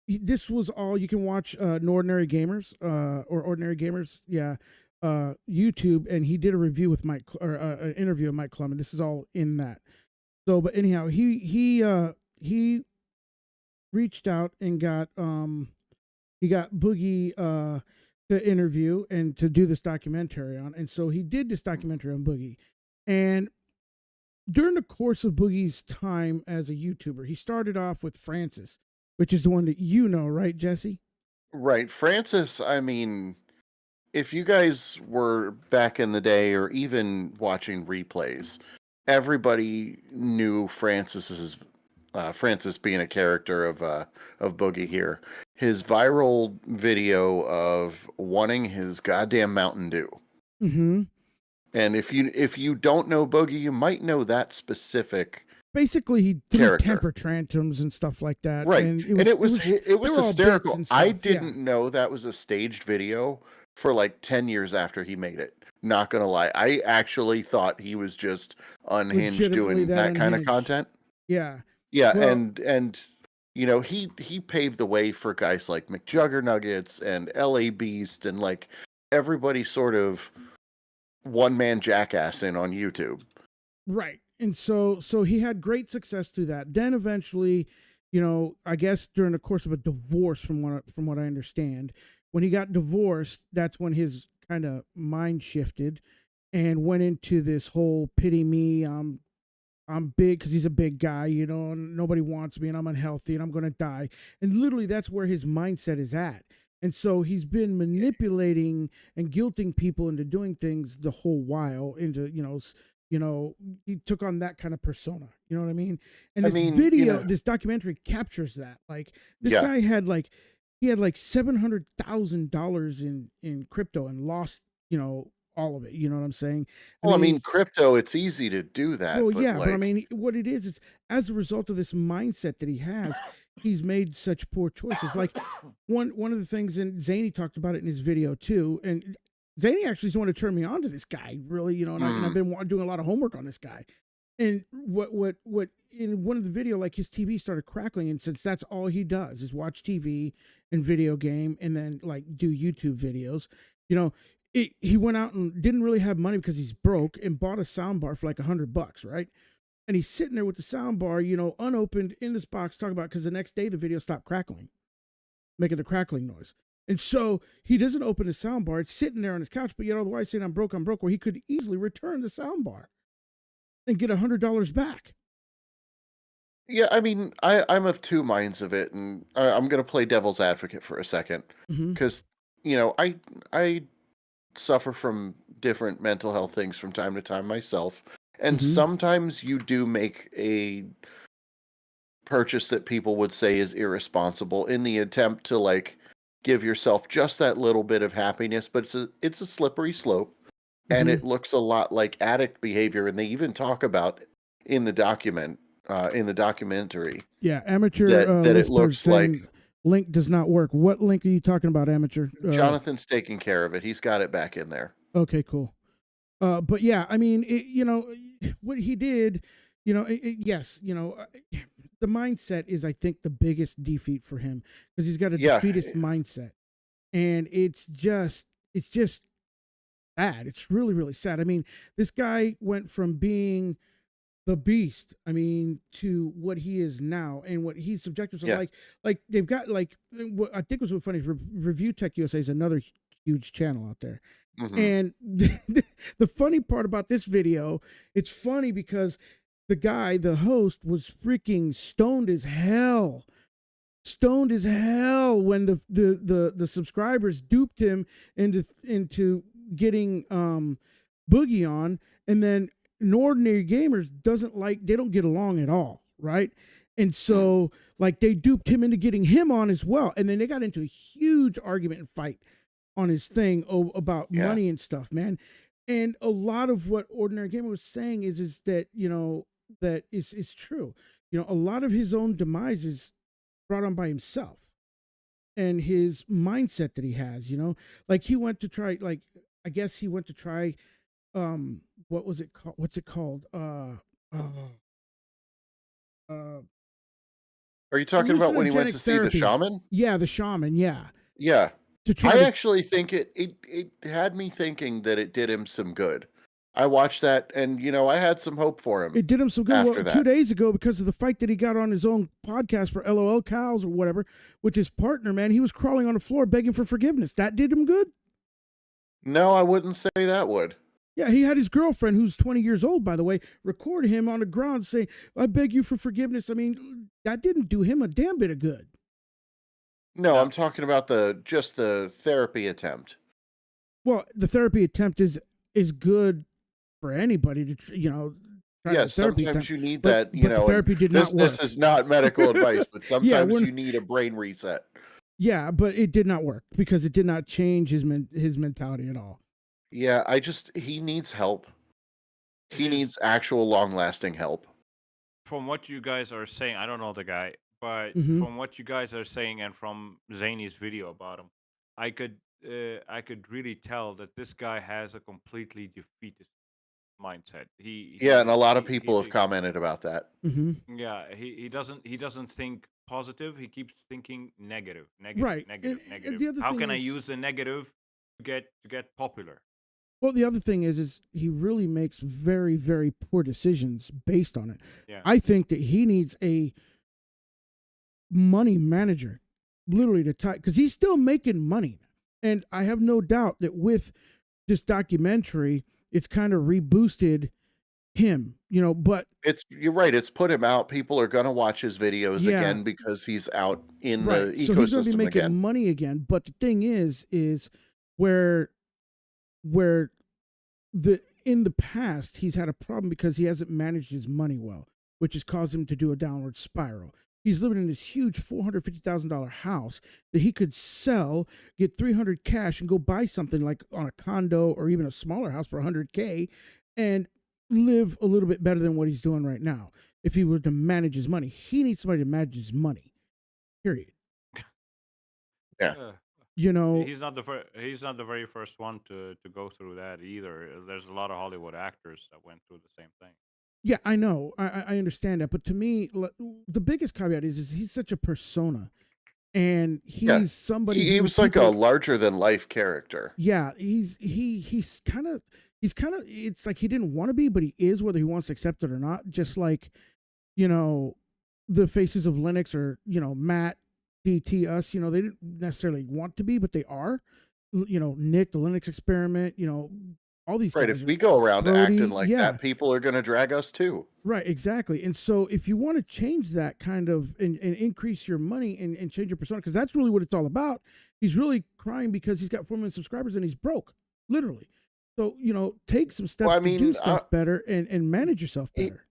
this was all you can watch Ordinary Gamers, YouTube, and he did a review with Mike, or an interview with Mike Klum, and this is all in that. So, but anyhow, he reached out and got Boggie to interview and to do this documentary on. And so he did this documentary on Boggie. And during the course of Boogie's time as a YouTuber, he started off with Francis, which is the one that you know, right, Jesse? Right. Francis, I mean, if you guys were back in the day or even watching replays, everybody knew Francis being a character of Boggie here. His viral video of wanting his goddamn Mountain Dew. Mm-hmm. And if you don't know Boggie, you might know that specific. Basically, he threw temper tantrums and stuff like that. Right, and it was hysterical. I didn't yeah. know that was a staged video for like 10 years after he made it. Not gonna lie, I actually thought he was just unhinged doing that kind of content. Yeah. Yeah, well, and he paved the way for guys like McJuggernuggets and LA Beast and like everybody sort of one-man jackassing on YouTube. Right. And so he had great success through that. Then eventually, I guess during the course of a divorce, from what I understand, when he got divorced, that's when his kind of mind shifted and went into this whole pity me, I'm big because he's a big guy, and nobody wants me and I'm unhealthy and I'm going to die. And literally that's where his mindset is at. And so he's been manipulating and guilting people into doing things the whole while. Into he took on that kind of persona. You know what I mean? And this video, this documentary captures that. Like this guy had like $700,000 in crypto and lost all of it. You know what I'm saying? I mean, crypto, it's easy to do that. Well, yeah, but I mean, what it is as a result of this mindset that he has, he's made such poor choices. Like one of the things, and Zany talked about it in his video too, and Zany actually is the one to turn me on to this guy, really, and I've been doing a lot of homework on this guy. And what in one of the video, like his TV started crackling, and since that's all he does is watch TV and video game and then like do YouTube videos, he went out and didn't really have money because he's broke and bought a sound bar for like $100, right? And he's sitting there with the sound bar, unopened in this box, talking about because the next day the video stopped crackling, making the crackling noise. And so he doesn't open his sound bar. It's sitting there on his couch, but yet otherwise saying I'm broke, where he could easily return the sound bar and get $100 back. Yeah, I mean, I'm of two minds of it, and I'm going to play devil's advocate for a second because, I suffer from different mental health things from time to time myself, and sometimes you do make a purchase that people would say is irresponsible in the attempt to like give yourself just that little bit of happiness, but it's a slippery slope, and it looks a lot like addict behavior, and they even talk about in the documentary. Yeah, amateur that it looks like link does not work. What link are you talking about, amateur? Jonathan's taking care of it. He's got it back in there. Okay, cool. But yeah, I mean, what he did, yes, the mindset is, I think, the biggest defeat for him because he's got a defeatist mindset, and it's just bad. It's really, really sad. I mean, this guy went from being the beast, I mean, to what he is now and what he's subjected to. Like they've got like, what I think was so funny is Review Tech USA is another huge channel out there. And the funny part about this video, it's funny because the guy, the host, was freaking stoned as hell when the subscribers duped him into getting Boggie on, and then Ordinary Gamers they don't get along at all, right? And so like they duped him into getting him on as well, and then they got into a huge argument and fight on his thing about money and stuff, man. And a lot of what Ordinary Gamer was saying is that that is true. A lot of his own demise is brought on by himself and his mindset that he has. Like he went to try, like I guess he went to try what was it called? What's it called? Are you talking about when he went to see the shaman? Yeah, the shaman. Yeah. Yeah. I actually think it had me thinking that it did him some good. I watched that, and I had some hope for him. It did him some good. Well, 2 days ago, because of the fight that he got on his own podcast for LOL Cows or whatever with his partner, man, he was crawling on the floor begging for forgiveness. That did him good. No, I wouldn't say that would. Yeah, he had his girlfriend, who's 20 years old, by the way, record him on the ground saying, "I beg you for forgiveness." I mean, that didn't do him a damn bit of good. No, I'm talking about just the therapy attempt. Well, the therapy attempt is good for anybody to try sometimes you need that. Therapy did not work. This is not medical advice, but sometimes you need a brain reset. Yeah, but it did not work because it did not change his mentality at all. Yeah, he needs help. He needs actual long-lasting help. From what you guys are saying, I don't know the guy, but from what you guys are saying and from Zany's video about him, I could really tell that this guy has a completely defeatist mindset. And a lot of people have commented about that. Yeah, he doesn't think positive. He keeps thinking negative. Right. Negative. How can I use the negative to get popular? Well, the other thing is he really makes very, very poor decisions based on it. Yeah. I think that he needs a money manager, literally, to tie, because he's still making money. And I have no doubt that with this documentary, it's kind of reboosted him, but You're right, it's put him out. People are gonna watch his videos yeah, again because he's out in right. the So he's going to be ecosystem making again. money again. But the thing is where where the in the past he's had a problem because he hasn't managed his money well, which has caused him to do a downward spiral. He's living in this huge $450,000 house that he could sell, get 300 cash, and go buy something like on a condo or even a smaller house for 100K, and live a little bit better than what he's doing right now. If he were to manage his money, he needs somebody to manage his money. Period. Yeah. You know, He's not the very first one to go through that either. There's a lot of Hollywood actors that went through the same thing. yeah, I know, I understand that, but to me, the biggest caveat is he's such a persona, and Yeah. he's somebody He who was like a people, larger than life character. yeah, he's kind of it's like he didn't want to be, but he is, whether he wants to accept it or not. Just like, you know, the faces of Linux, or Matt, DT, us, they didn't necessarily want to be, but they are. Nick, the Linux experiment, all these Right, guys if are we go around acting Brody, like yeah. that, people are gonna drag us too. Right, exactly. And so if you want to change that kind of, and increase your money, and change your persona, because that's really what it's all about. He's really crying because he's got 4 million subscribers and he's broke, literally. So, take some Well, steps I to do mean, stuff better, and manage yourself better.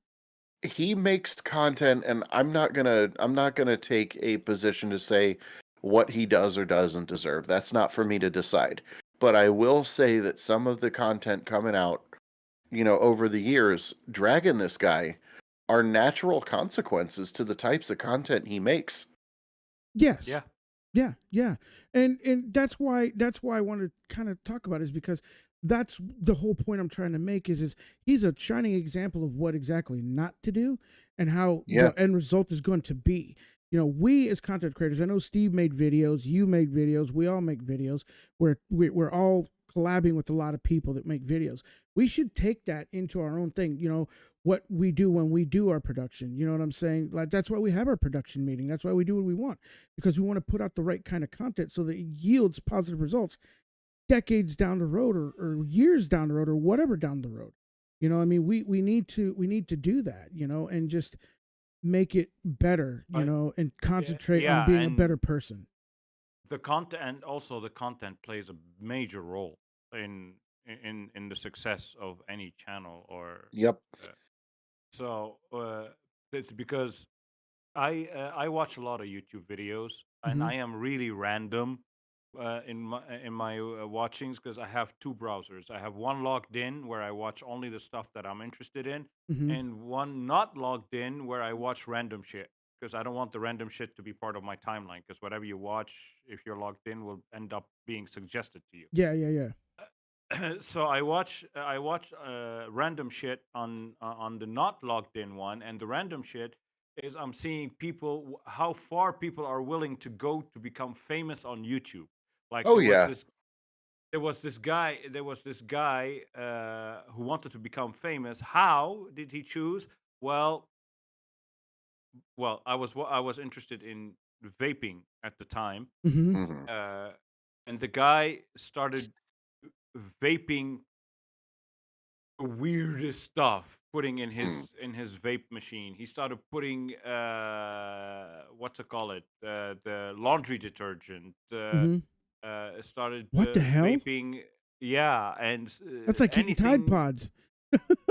he makes content, and I'm not gonna take a position to say what he does or doesn't deserve. That's not for me to decide. But I will say that some of the content coming out, over the years, dragging this guy, are natural consequences to the types of content he makes. Yes. Yeah. Yeah. And that's why I want to kind of talk about it, is because that's the whole point I'm trying to make, is he's a shining example of what exactly not to do, and how Yeah. the end result is going to be. We as content creators, I know Steve made videos, you made videos, we all make videos, where we're all collabing with a lot of people that make videos. We should take that into our own thing, what we do when we do our production. You know what I'm saying? Like, that's why we have our production meeting. That's why we do what we want, because we want to put out the right kind of content so that it yields positive results decades down the road, or years down the road, or whatever down the road. I mean, we need to do that, and just make it better, But and concentrate on yeah, being a better and person. the content, and also the content plays a major role in the success of any channel. Or Yep. so it's because I watch a lot of YouTube videos, and Mm-hmm. I am really random in my watchings, because I have two browsers. I have one logged in where I watch only the stuff that I'm interested in, Mm-hmm. and one not logged in where I watch random shit, because I don't want the random shit to be part of my timeline. Because whatever you watch, if you're logged in, will end up being suggested to you. Yeah. So I watch random shit on the not logged in one, and the random shit is I'm seeing people, how far people are willing to go to become famous on YouTube. Like Oh yeah. there was this guy who wanted to become famous. How did he choose? Well, I was interested in vaping at the time, Mm-hmm. Hmm. uh, and the guy started vaping the weirdest stuff, putting in Mm. his vape machine. He started putting what's it call it, the laundry detergent. Mm-hmm. Started What the hell? vaping, yeah, and That's like eating Tide anything, Pods.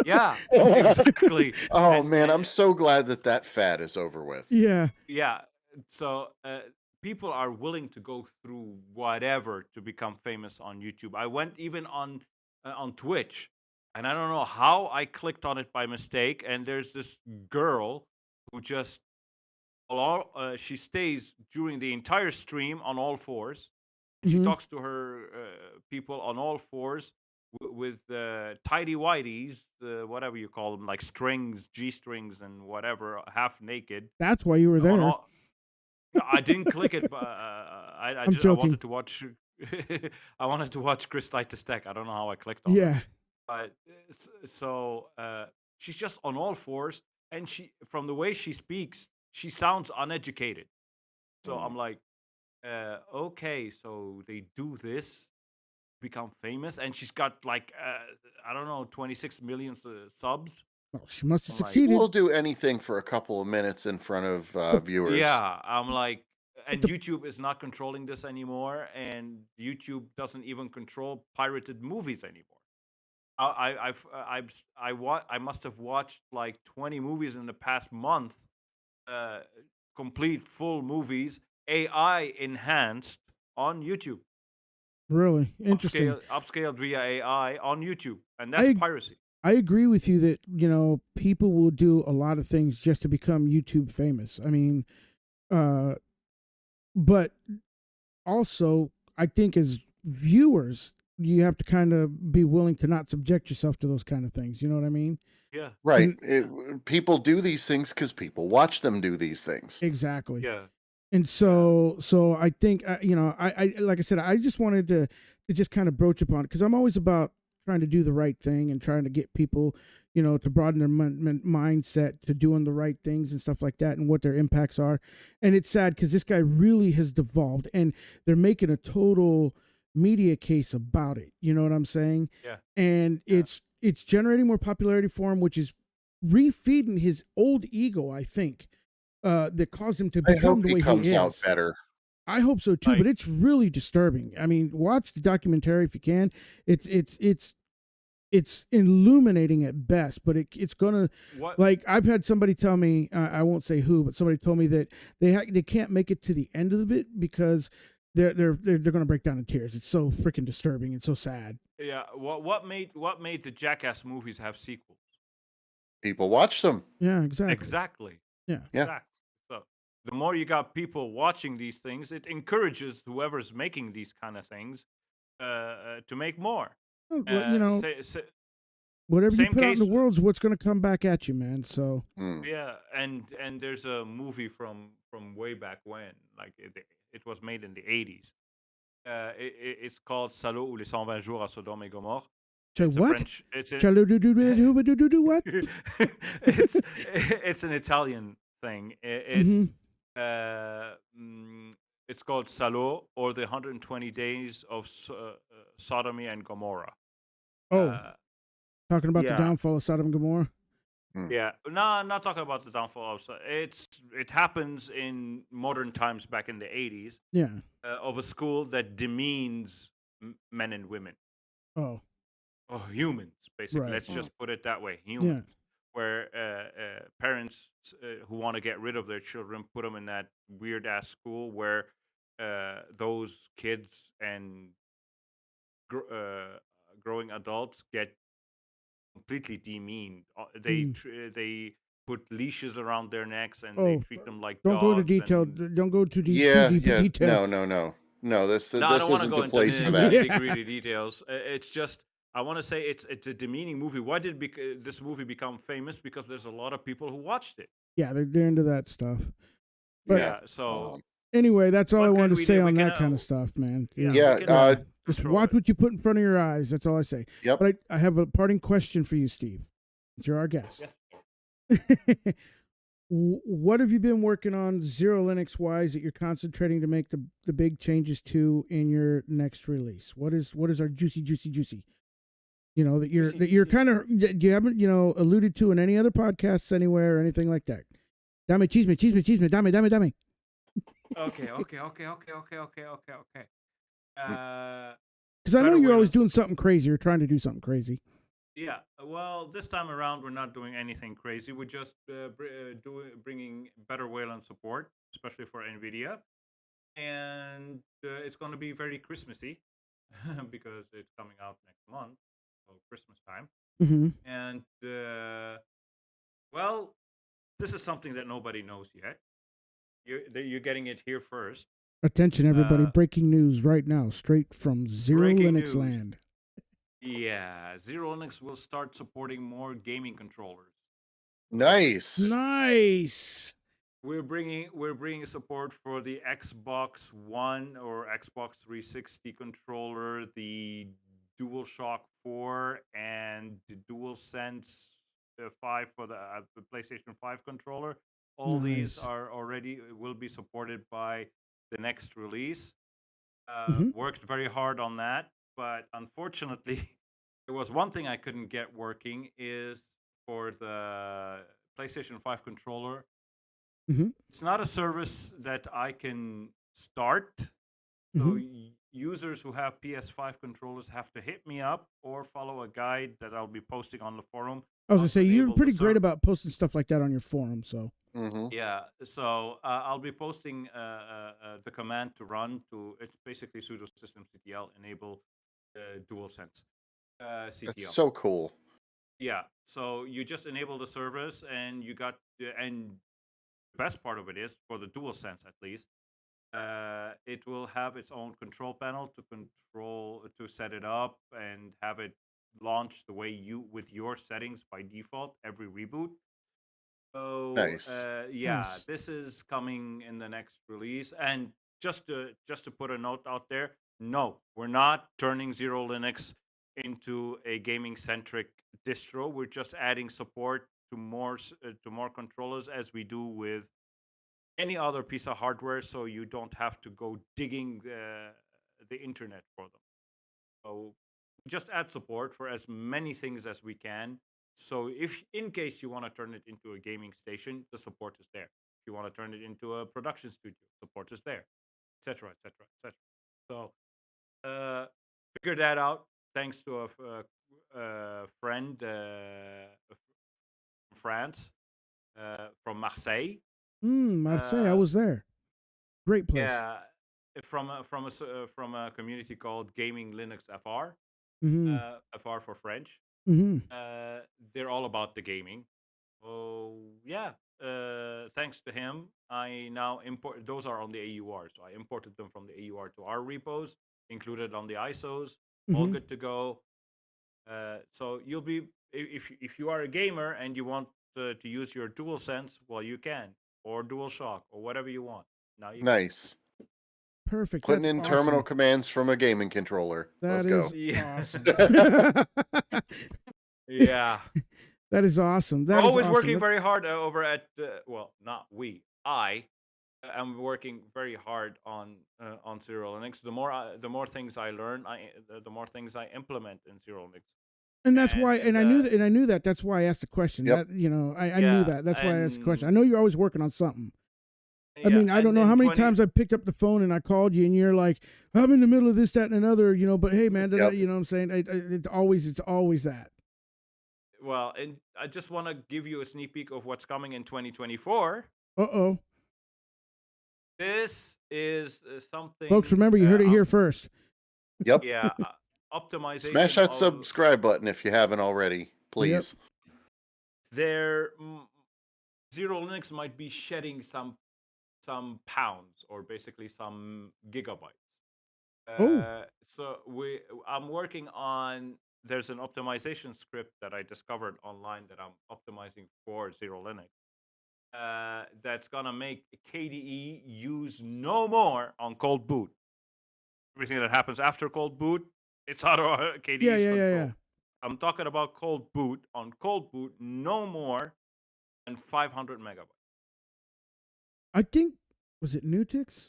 yeah, exactly, Oh and, man, and I'm so glad that fad is over with. Yeah. yeah. So people are willing to go through whatever to become famous on YouTube. I went even on Twitch, and I don't know how I clicked on it by mistake. And there's this girl who just she stays during the entire stream on all fours, and she Mm-hmm. talks to her people on all fours with tidy whities, whatever you call them, like strings, G strings, and whatever, half naked That's why you were on there. all. No, I didn't click it, but I'm I joking. wanted to watch. I wanted to watch Chris Titus Tech. I don't know how I clicked on her, Yeah. but so she's just on all fours, and from the way she speaks, she sounds uneducated. So Mm. I'm like, okay, so they do this, become famous, and she's got like I don't know, 26 million subs. Well, she must have I'm like, succeeded. We'll do anything for a couple of minutes in front of viewers. yeah, I'm like, But and the YouTube is not controlling this anymore, and YouTube doesn't even control pirated movies anymore. I must have watched like 20 movies in the past month, uh, complete full movies, AI enhanced on YouTube, really interesting. upscaled via AI on YouTube, and that's I piracy. I agree with you that people will do a lot of things just to become YouTube famous. I mean, uh, but also I think as viewers, you have to kind of be willing to not subject yourself to those kind of things. You know what I mean? Yeah, Right. And People do these things because people watch them do these things. exactly. yeah, And yeah. so I think I like I said, I just wanted to just kind of broach upon it because I'm always about trying to do the right thing and trying to get people, to broaden their mindset to doing the right things and stuff like that and what their impacts are. And it's sad because this guy really has devolved and they're making a total media case about it. You know what I'm saying? Yeah, And yeah. it's generating more popularity for him, which is refeeding his old ego, I think, that caused him to I become hope the he way he comes out is. better. I hope so too, but Like it's really disturbing. I mean, watch the documentary if you can. It's illuminating at best, but it's gonna, what? like, I've had somebody tell me, I won't say who, but somebody told me that they can't make it to the end of it because they're gonna break down in tears. It's so freaking disturbing and so sad. Yeah, what made the Jackass movies have sequels? People watch them. Yeah, exactly. Exactly, Yeah. Yeah. exactly. So the more you got people watching these things, it encourages whoever's making these kind of things to make more. Well, Say, whatever you same put out in the case, world is what's gonna come back at you, man. So Hmm. yeah, and there's a movie from way back when, like it was made in the 80s. It's called Salaud ou les 120 jours à Sodome et Gomorre. so It's a what? French. It's a What? it's an Italian thing. Mm-hmm. Uh, mm, it's called Salo, or the 120 Days of Sodomy and Gomorrah. Oh, Uh, talking about the yeah, downfall of Sodom and Gomorrah. Hmm. yeah. No, I'm not talking about the downfall of. It happens in modern times, back in the 80s, Yeah. of a school that demeans men and women. Oh, Oh, humans, basically. right. Let's Hmm. just put it that way. Yeah. Humans, where parents who want to get rid of their children put them in that weird ass school where those kids and growing adults get completely demeaned. Mm. They put leashes around their necks and they Oh, treat them like don't go into dogs. detail. And Don't go too Yeah. deep in Yeah. detail. No. No. No. No. This no, I this don't want to isn't go the into place for the that. nitty Yeah. gritty details. It's just I want to say it's a demeaning movie. Why did this movie become famous? Because there's a lot of people who watched it. Yeah, they're into that stuff. But Yeah. Yeah. So anyway, that's all I what wanted can to we say do? We on can that kind of stuff, man. yeah, we Yeah. can Yeah, just control watch it. what you put in front of your eyes. That's all I say. Yep. But I have a parting question for you, Steve. You're our guest. Yes. What have you been working on Zero Linux wise that you're concentrating to make the big changes to in your next release? What is our juicy? Juicy, That you're juicy. kind of, that you haven't alluded to in any other podcasts anywhere or anything like that. Dame chisme, dame. Okay. Because I know Better you're always Wayland doing support. something crazy or trying to do something crazy. Yeah. Well, this time around, we're not doing anything crazy. We're just bringing better Wayland support, especially for Nvidia, and it's going to be very Christmassy because it's coming out next month, so Christmas time. Mm-hmm. And well, this is something that nobody knows yet. You're getting it here first. Attention, everybody! Uh, Breaking news right now, straight from Zero breaking Linux news. land. Yeah, Zero Linux will start supporting more gaming controllers. Nice. Nice. We're bringing support for the Xbox One or Xbox 360 controller, the DualShock 4, and the DualSense 5 for the PlayStation 5 controller. All these Nice. are already will be supported by the next release. Mm-hmm. Worked very hard on that, but unfortunately, there was one thing I couldn't get working is for the PlayStation 5 controller. Mm-hmm. It's not a service that I can start. So Mm-hmm. users who have PS5 controllers have to hit me up or follow a guide that I'll be posting on the forum. I was How gonna to say you're enable the pretty great server. about posting stuff like that on your forum. So Mm-hmm. Yeah, so I'll be posting the command to run to. It's basically sudo systemctl enable DualSense That's CTL. so cool. Yeah, so you just enable the service, and you got and the best part of it is for the DualSense at least. It will have its own control panel to set it up and have it launch the way you with your settings by default every reboot. So Nice. yeah, nice. this is coming in the next release. And just to put a note out there, no, we're not turning Zero Linux into a gaming centric distro. We're just adding support to more controllers as we do with any other piece of hardware, so you don't have to go digging the internet for them. So just add support for as many things as we can. So if in case you want to turn it into a gaming station, the support is there. If you want to turn it into a production studio, support is there, etc., etc., etc. So figure that out. Thanks to a friend from France, from Marseille. Marseille, I Uh, was there. Great place. Yeah, from a community called Gaming Linux FR, Mm-hmm. FR for French. Mm-hmm. They're all about the gaming. Oh yeah. Thanks to him, I now import. Those are on the AUR, so I imported them from the AUR to our repos, included on the ISOs. All Mm-hmm. good to go. So you'll be if you are a gamer and you want to use your DualSense, well, you can, or DualShock, or whatever you want. Now you can. Nice. Perfect. Putting That's in terminal awesome. commands from a gaming controller. Let's That go. is Yeah. awesome. Yeah. That is awesome. We're That is always awesome. working very hard over at well, not we. I am working very hard on Zero Linux. The more things I learn, the more things I implement in Zero Linux. And that's why, And and I knew that, and I knew that. That's why I asked the question. Yep. That I knew yeah, that. That's why I asked the question. I and know you're always working on something. I yeah, mean, I don't and know how in many 20 times I picked up the phone and I called you, and you're like, "I'm in the middle of this, that, and another," But hey, man, Yep. you know what I'm saying? It's always that. well, and I just want to give you a sneak peek of what's coming in 2024. Uh-oh. This is something. Folks, remember, you heard it here first. Yep. Yeah, optimization. Smash that of subscribe button if you haven't already, please. their Zero Linux might be shedding some pounds, or basically some gigabytes. So I'm working on. There's an optimization script that I discovered online that I'm optimizing for Zero Linux. That's gonna make KDE use no more on cold boot. Everything that happens after cold boot, it's out of KDE's control. Yeah. I'm talking about cold boot. On cold boot, no more than 500 megabytes. I think, was it Nutix?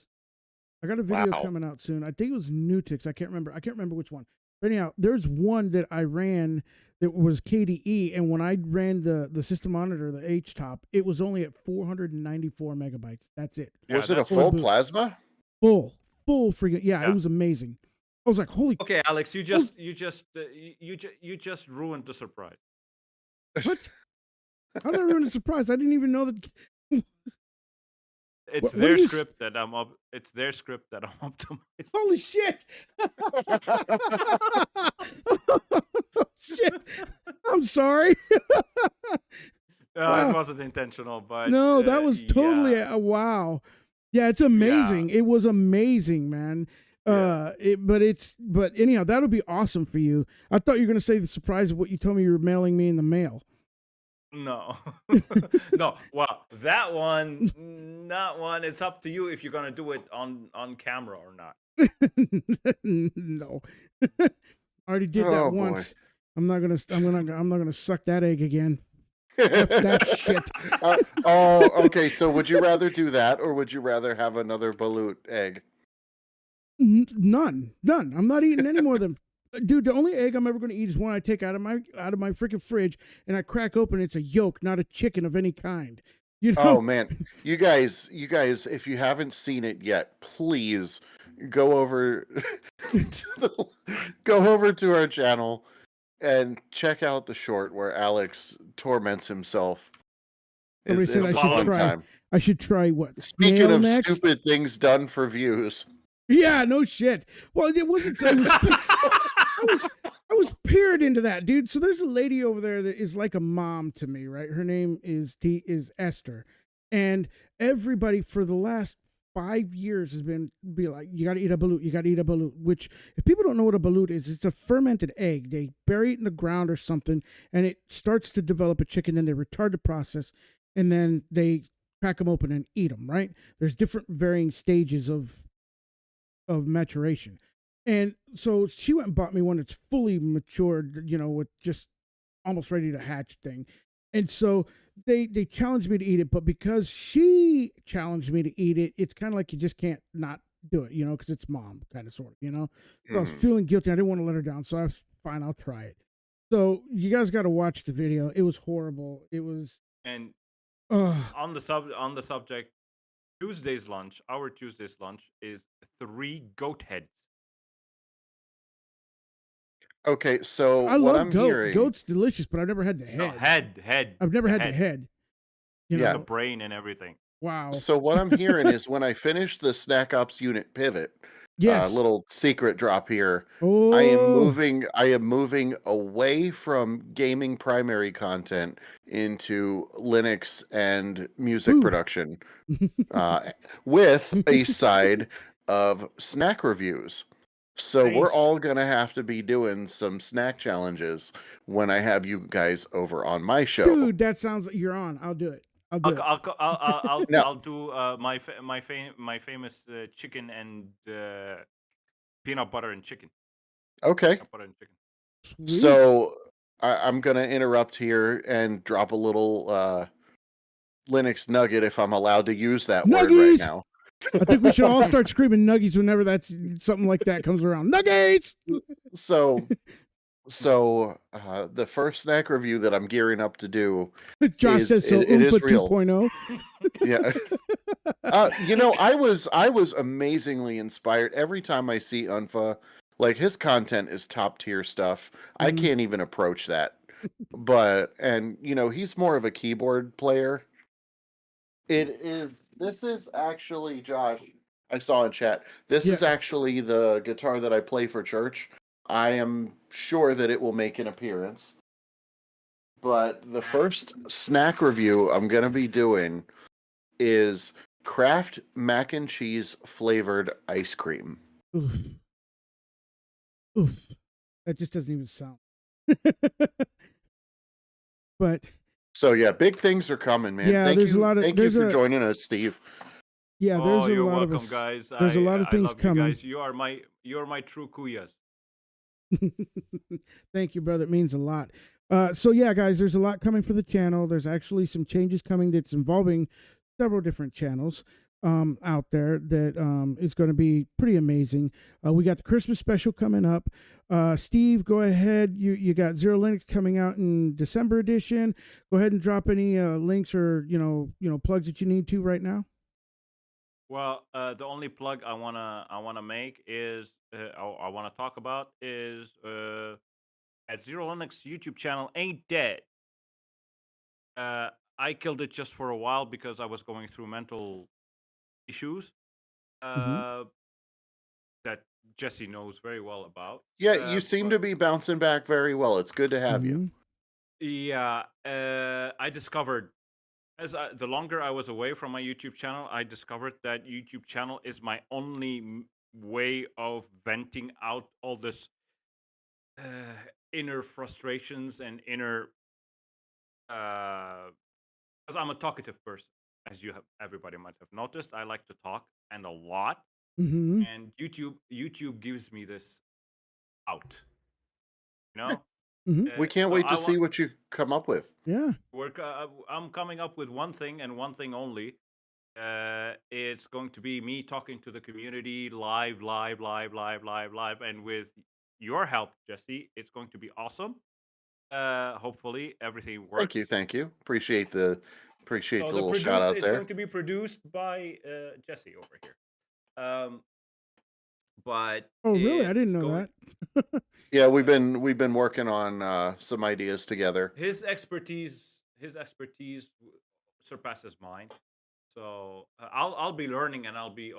I got a video Wow. coming out soon. I think it was Nutix. I can't remember which one. But anyhow, there's one that I ran that was KDE, and when I ran the system monitor, the H-top, it was only at 494 megabytes. That's it. Yeah, Was it a that's full boot. plasma? Full freaking yeah. It was amazing. I was like, holy. Okay, Alex, you just ruined the surprise. What? How did I ruin the surprise? I didn't even know that. It's What their are you script that I'm up. It's their script that I'm optimizing. Holy shit! Shit! I'm sorry. It wasn't intentional, but no, that was totally yeah. a wow. Yeah, it's amazing. It was amazing, man. Yeah. But anyhow, that'll be awesome for you. I thought you were gonna say the surprise of what you told me you were mailing me in the mail. No, no. Well, that one, it's up to you if you're gonna do it on camera or not. No, I already did that once. Boy. I'm not gonna suck that egg again. That shit. Okay. So would you rather do that, or would you rather have another balut egg? None. I'm not eating any more than dude, the only egg I'm ever going to eat is one I take out of my freaking fridge and I crack open. It's a yolk, not a chicken of any kind. You know? Oh man, you guys, if you haven't seen it yet, please go over go over to our channel and check out the short where Alex torments himself. Somebody said It's I a should fun try. time. I should try what? Speaking Snail of next? stupid things done for views. Yeah, no shit. Well, it wasn't. I was peered into that, dude. So there's a lady over there that is like a mom to me, right? Her name is Esther, and everybody for the last 5 years has been like, you got to eat a balut, you got to eat a balut. Which, if people don't know what a balut is, it's a fermented egg. They bury it in the ground or something, and it starts to develop a chicken. Then they retard the process, and then they crack them open and eat them. Right? There's different varying stages of maturation. And so she went and bought me one that's fully matured, you know, with just almost ready to hatch thing. And so they challenged me to eat it, but because she challenged me to eat it, it's kind of like you just can't not do it, you know, because it's mom, kind of sort of, you know. So I was feeling guilty. I didn't want to let her down, so I was fine. I'll try it. So you guys got to watch the video. It was horrible. It was. And on the subject, our Tuesday's lunch is 3 goat heads. Okay, so I what love I'm goat. hearing, Goat's delicious, but I've never had the head. No, head. I've never had the head. head. You Yeah. know? The brain and everything. Wow. So what I'm hearing is when I finish the Snack Ops unit pivot, Yes. little secret drop here. Oh. I am moving away from gaming primary content into Linux and music Ooh. production, with a side of snack reviews. So we're Nice. all gonna have to be doing some snack challenges when I have you guys over on my show. Dude, that sounds like you're on. I'll do it. I'll do it. I'll Now- I'll do my famous chicken and peanut butter and chicken. Okay. Peanut butter and chicken. Sweet. So I'm gonna interrupt here and drop a little Linux nugget if I'm allowed to use that word right Nuggies! now. I think we should all start screaming nuggies whenever that's something like that comes around. Nuggies! So the first snack review that I'm gearing up to do, Josh is- says so. it is Oompa real. 2.0. Yeah. You know, I was amazingly inspired every time I see Unfa. Like, his content is top tier stuff. I Mhm. can't even approach that. And you know, he's more of a keyboard player. This is actually, Josh, I saw in chat. This is actually the guitar that I play for church. I am sure that it will make an appearance. But the first snack review I'm going to be doing is Kraft mac and cheese flavored ice cream. Oof. Oof. That just doesn't even sound. But So yeah, big things are coming, man. Yeah, thank there's you, a lot of- thank you there's for a- joining us, Steve. yeah, there's a you're lot welcome, of us. guys. There's a lot of I things love coming. You guys. You're my true kuyas. Thank you, brother. It means a lot. So yeah, guys, there's a lot coming for the channel. There's actually some changes coming that's involving several different channels out there that is going to be pretty amazing. We got the Christmas special coming up. Steve, go ahead. You got Zero Linux coming out in December edition. Go ahead and drop any links or you know plugs that you need to right now. Well, the only plug I wanna make is I wanna talk about is at Zero Linux YouTube channel ain't dead. I killed it just for a while because I was going through mental issues that Jesse knows very well about. Yeah, you seem to be bouncing back very well. It's good to have you. Yeah, I discovered the longer I was away from my YouTube channel, I discovered that YouTube channel is my only way of venting out all this inner frustrations and inner. Because I'm a talkative person, as everybody might have noticed. I like to talk and a lot, and YouTube gives me this out. You know. We can't wait to see what you come up with. Yeah. I'm coming up with one thing and one thing only. It's going to be me talking to the community live, and with your help, Jesse, it's going to be awesome. Hopefully everything Thank you, works. thank you. Appreciate So the the little shout produce out is going there. to be produced by Jesse over here. Um, but Oh, really? I didn't it's know going that. Yeah, uh, we've been working on some ideas together. his expertise surpasses mine. So I'll be learning and I'll be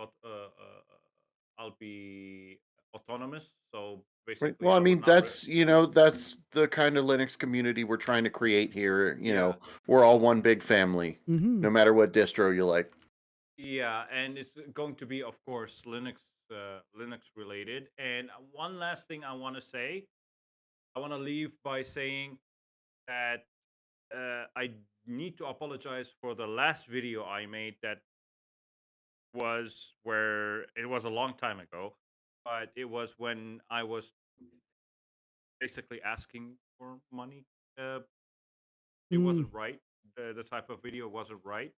autonomous. So Right. basically, Well, I I would mean, not. that's, that's the kind of Linux community we're trying to create here. Yeah, We're all one big family, Mm-hmm. no matter what distro you like. yeah, and it's going to be, of course, Linux related. And one last thing I want to say, I want to leave by saying that I need to apologize for the last video I made that was where it was a long time ago, but it was when I was basically asking for money. Uh, it Mm. wasn't right. The type of video wasn't right.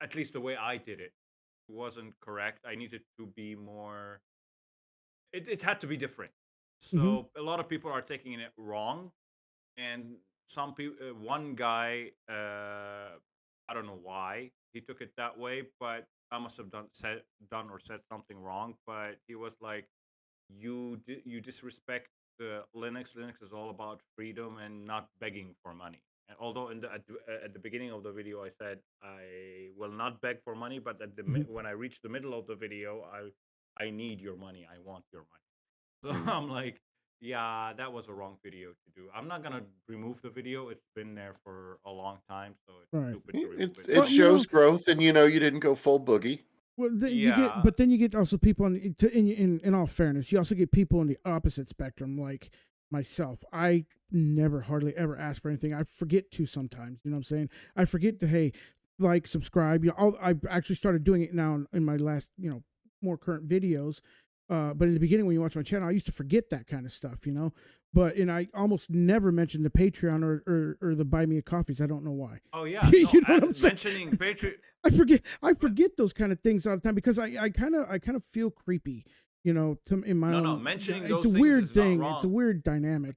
At least the way I did it wasn't correct. I needed to be more. It had to be different. Mm-hmm. So a lot of people are taking it wrong, and some people, one guy, I don't know why he took it that way, but I must have done or said something wrong. But he was like, you disrespect Linux. Linux is all about freedom and not begging for money. And although at the beginning of the video I said I will not beg for money, but Mm-hmm. when I reach the middle of the video, I need your money. I want your money. So Mm. I'm like, yeah, that was a wrong video to do. I'm not gonna remove the video. It's been there for a long time, so it's Right. stupid to remove it It Well, now. shows growth, and you didn't go full boogie. well, then you get, Yeah. but then you get also people in all fairness, you also get people on the opposite spectrum, like myself. I never hardly ever ask for anything. I forget to sometimes. You know what I'm saying? I forget to like, subscribe. I've actually started doing it now in my last, more current videos. But in the beginning, when you watch my channel, I used to forget that kind of stuff. And I almost never mentioned the Patreon or the Buy Me a Coffees. I don't know why. Oh yeah. You No. know what I'm saying? Mentioning Patreon. I forget those kind of things all the time because I kind of feel creepy, in my No, no. own. Mentioning It's those a things weird is not thing. It's a wrong. weird dynamic.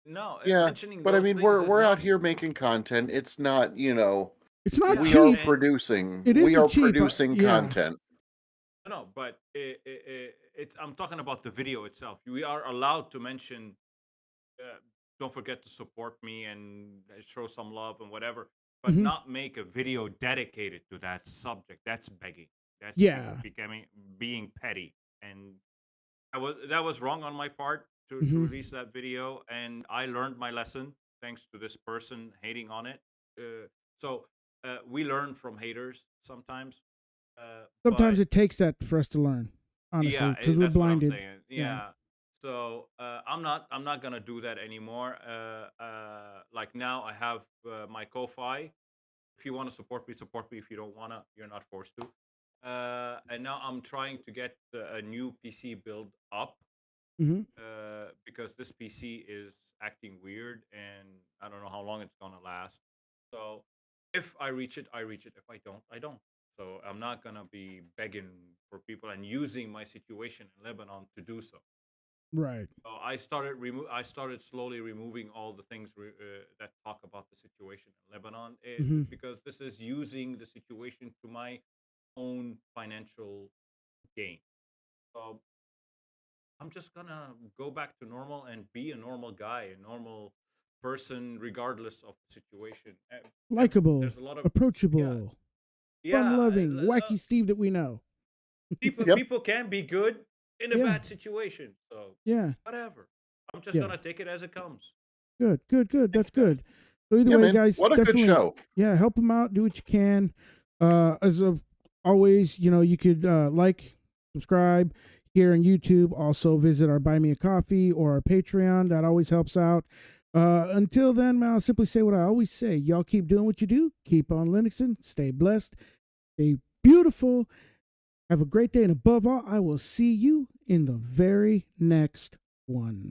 No, Yeah, mentioning but I those mean, things is we're out not. here making content. It's not, It's not Yeah, we are cheap. and producing. It We isn't are cheap. producing Yeah. content. no, but it's. I'm talking about the video itself. We are allowed to mention. Uh, don't forget to support me and show some love and whatever, but Hmm. not make a video dedicated to that subject. That's begging. That's Yeah. being petty, and that was wrong on my part to Hmm. release that video, and I learned my lesson thanks to this person hating on it. So we learn from haters sometimes, Sometimes but it takes that for us to learn, honestly, yeah, because we're that's what I'm blinded. saying. Yeah. Yeah. So I'm not gonna do that anymore. Like now I have my Ko-fi. If you want to support me, support me. If you don't wanna, you're not forced to. And now I'm trying to get a new PC build up Hmm. because this PC is acting weird, and I don't know how long it's gonna last. So if I reach it, I reach it. If I don't, I don't. So I'm not gonna be begging for people and using my situation in Lebanon to do so. Right. So I started slowly removing all the things that talk about the situation in Lebanon, Hmm. because this is using the situation to my own financial gain. So I'm just gonna go back to normal and be a normal guy, a normal person, regardless of the situation. Likeable, There's a lot of, yeah, approachable, yeah. fun-loving, wacky Steve that we know. People Yep. people can be good in a Yeah. bad situation. So Yeah. whatever. I'm just Yeah. gonna take it as it comes. Good. Good. Good. Thank That's you, guys. good. So either Yeah, way, man. guys, What a good definitely, show. yeah, help them out. Do what you can. As of always, you could like, subscribe here on YouTube. Also visit our Buy Me a Coffee or our Patreon. That always helps out. Until then, man, I'll simply say what I always say. Y'all keep doing what you do. Keep on Linuxing. Stay blessed. Stay beautiful. Have a great day. And above all, I will see you in the very next one.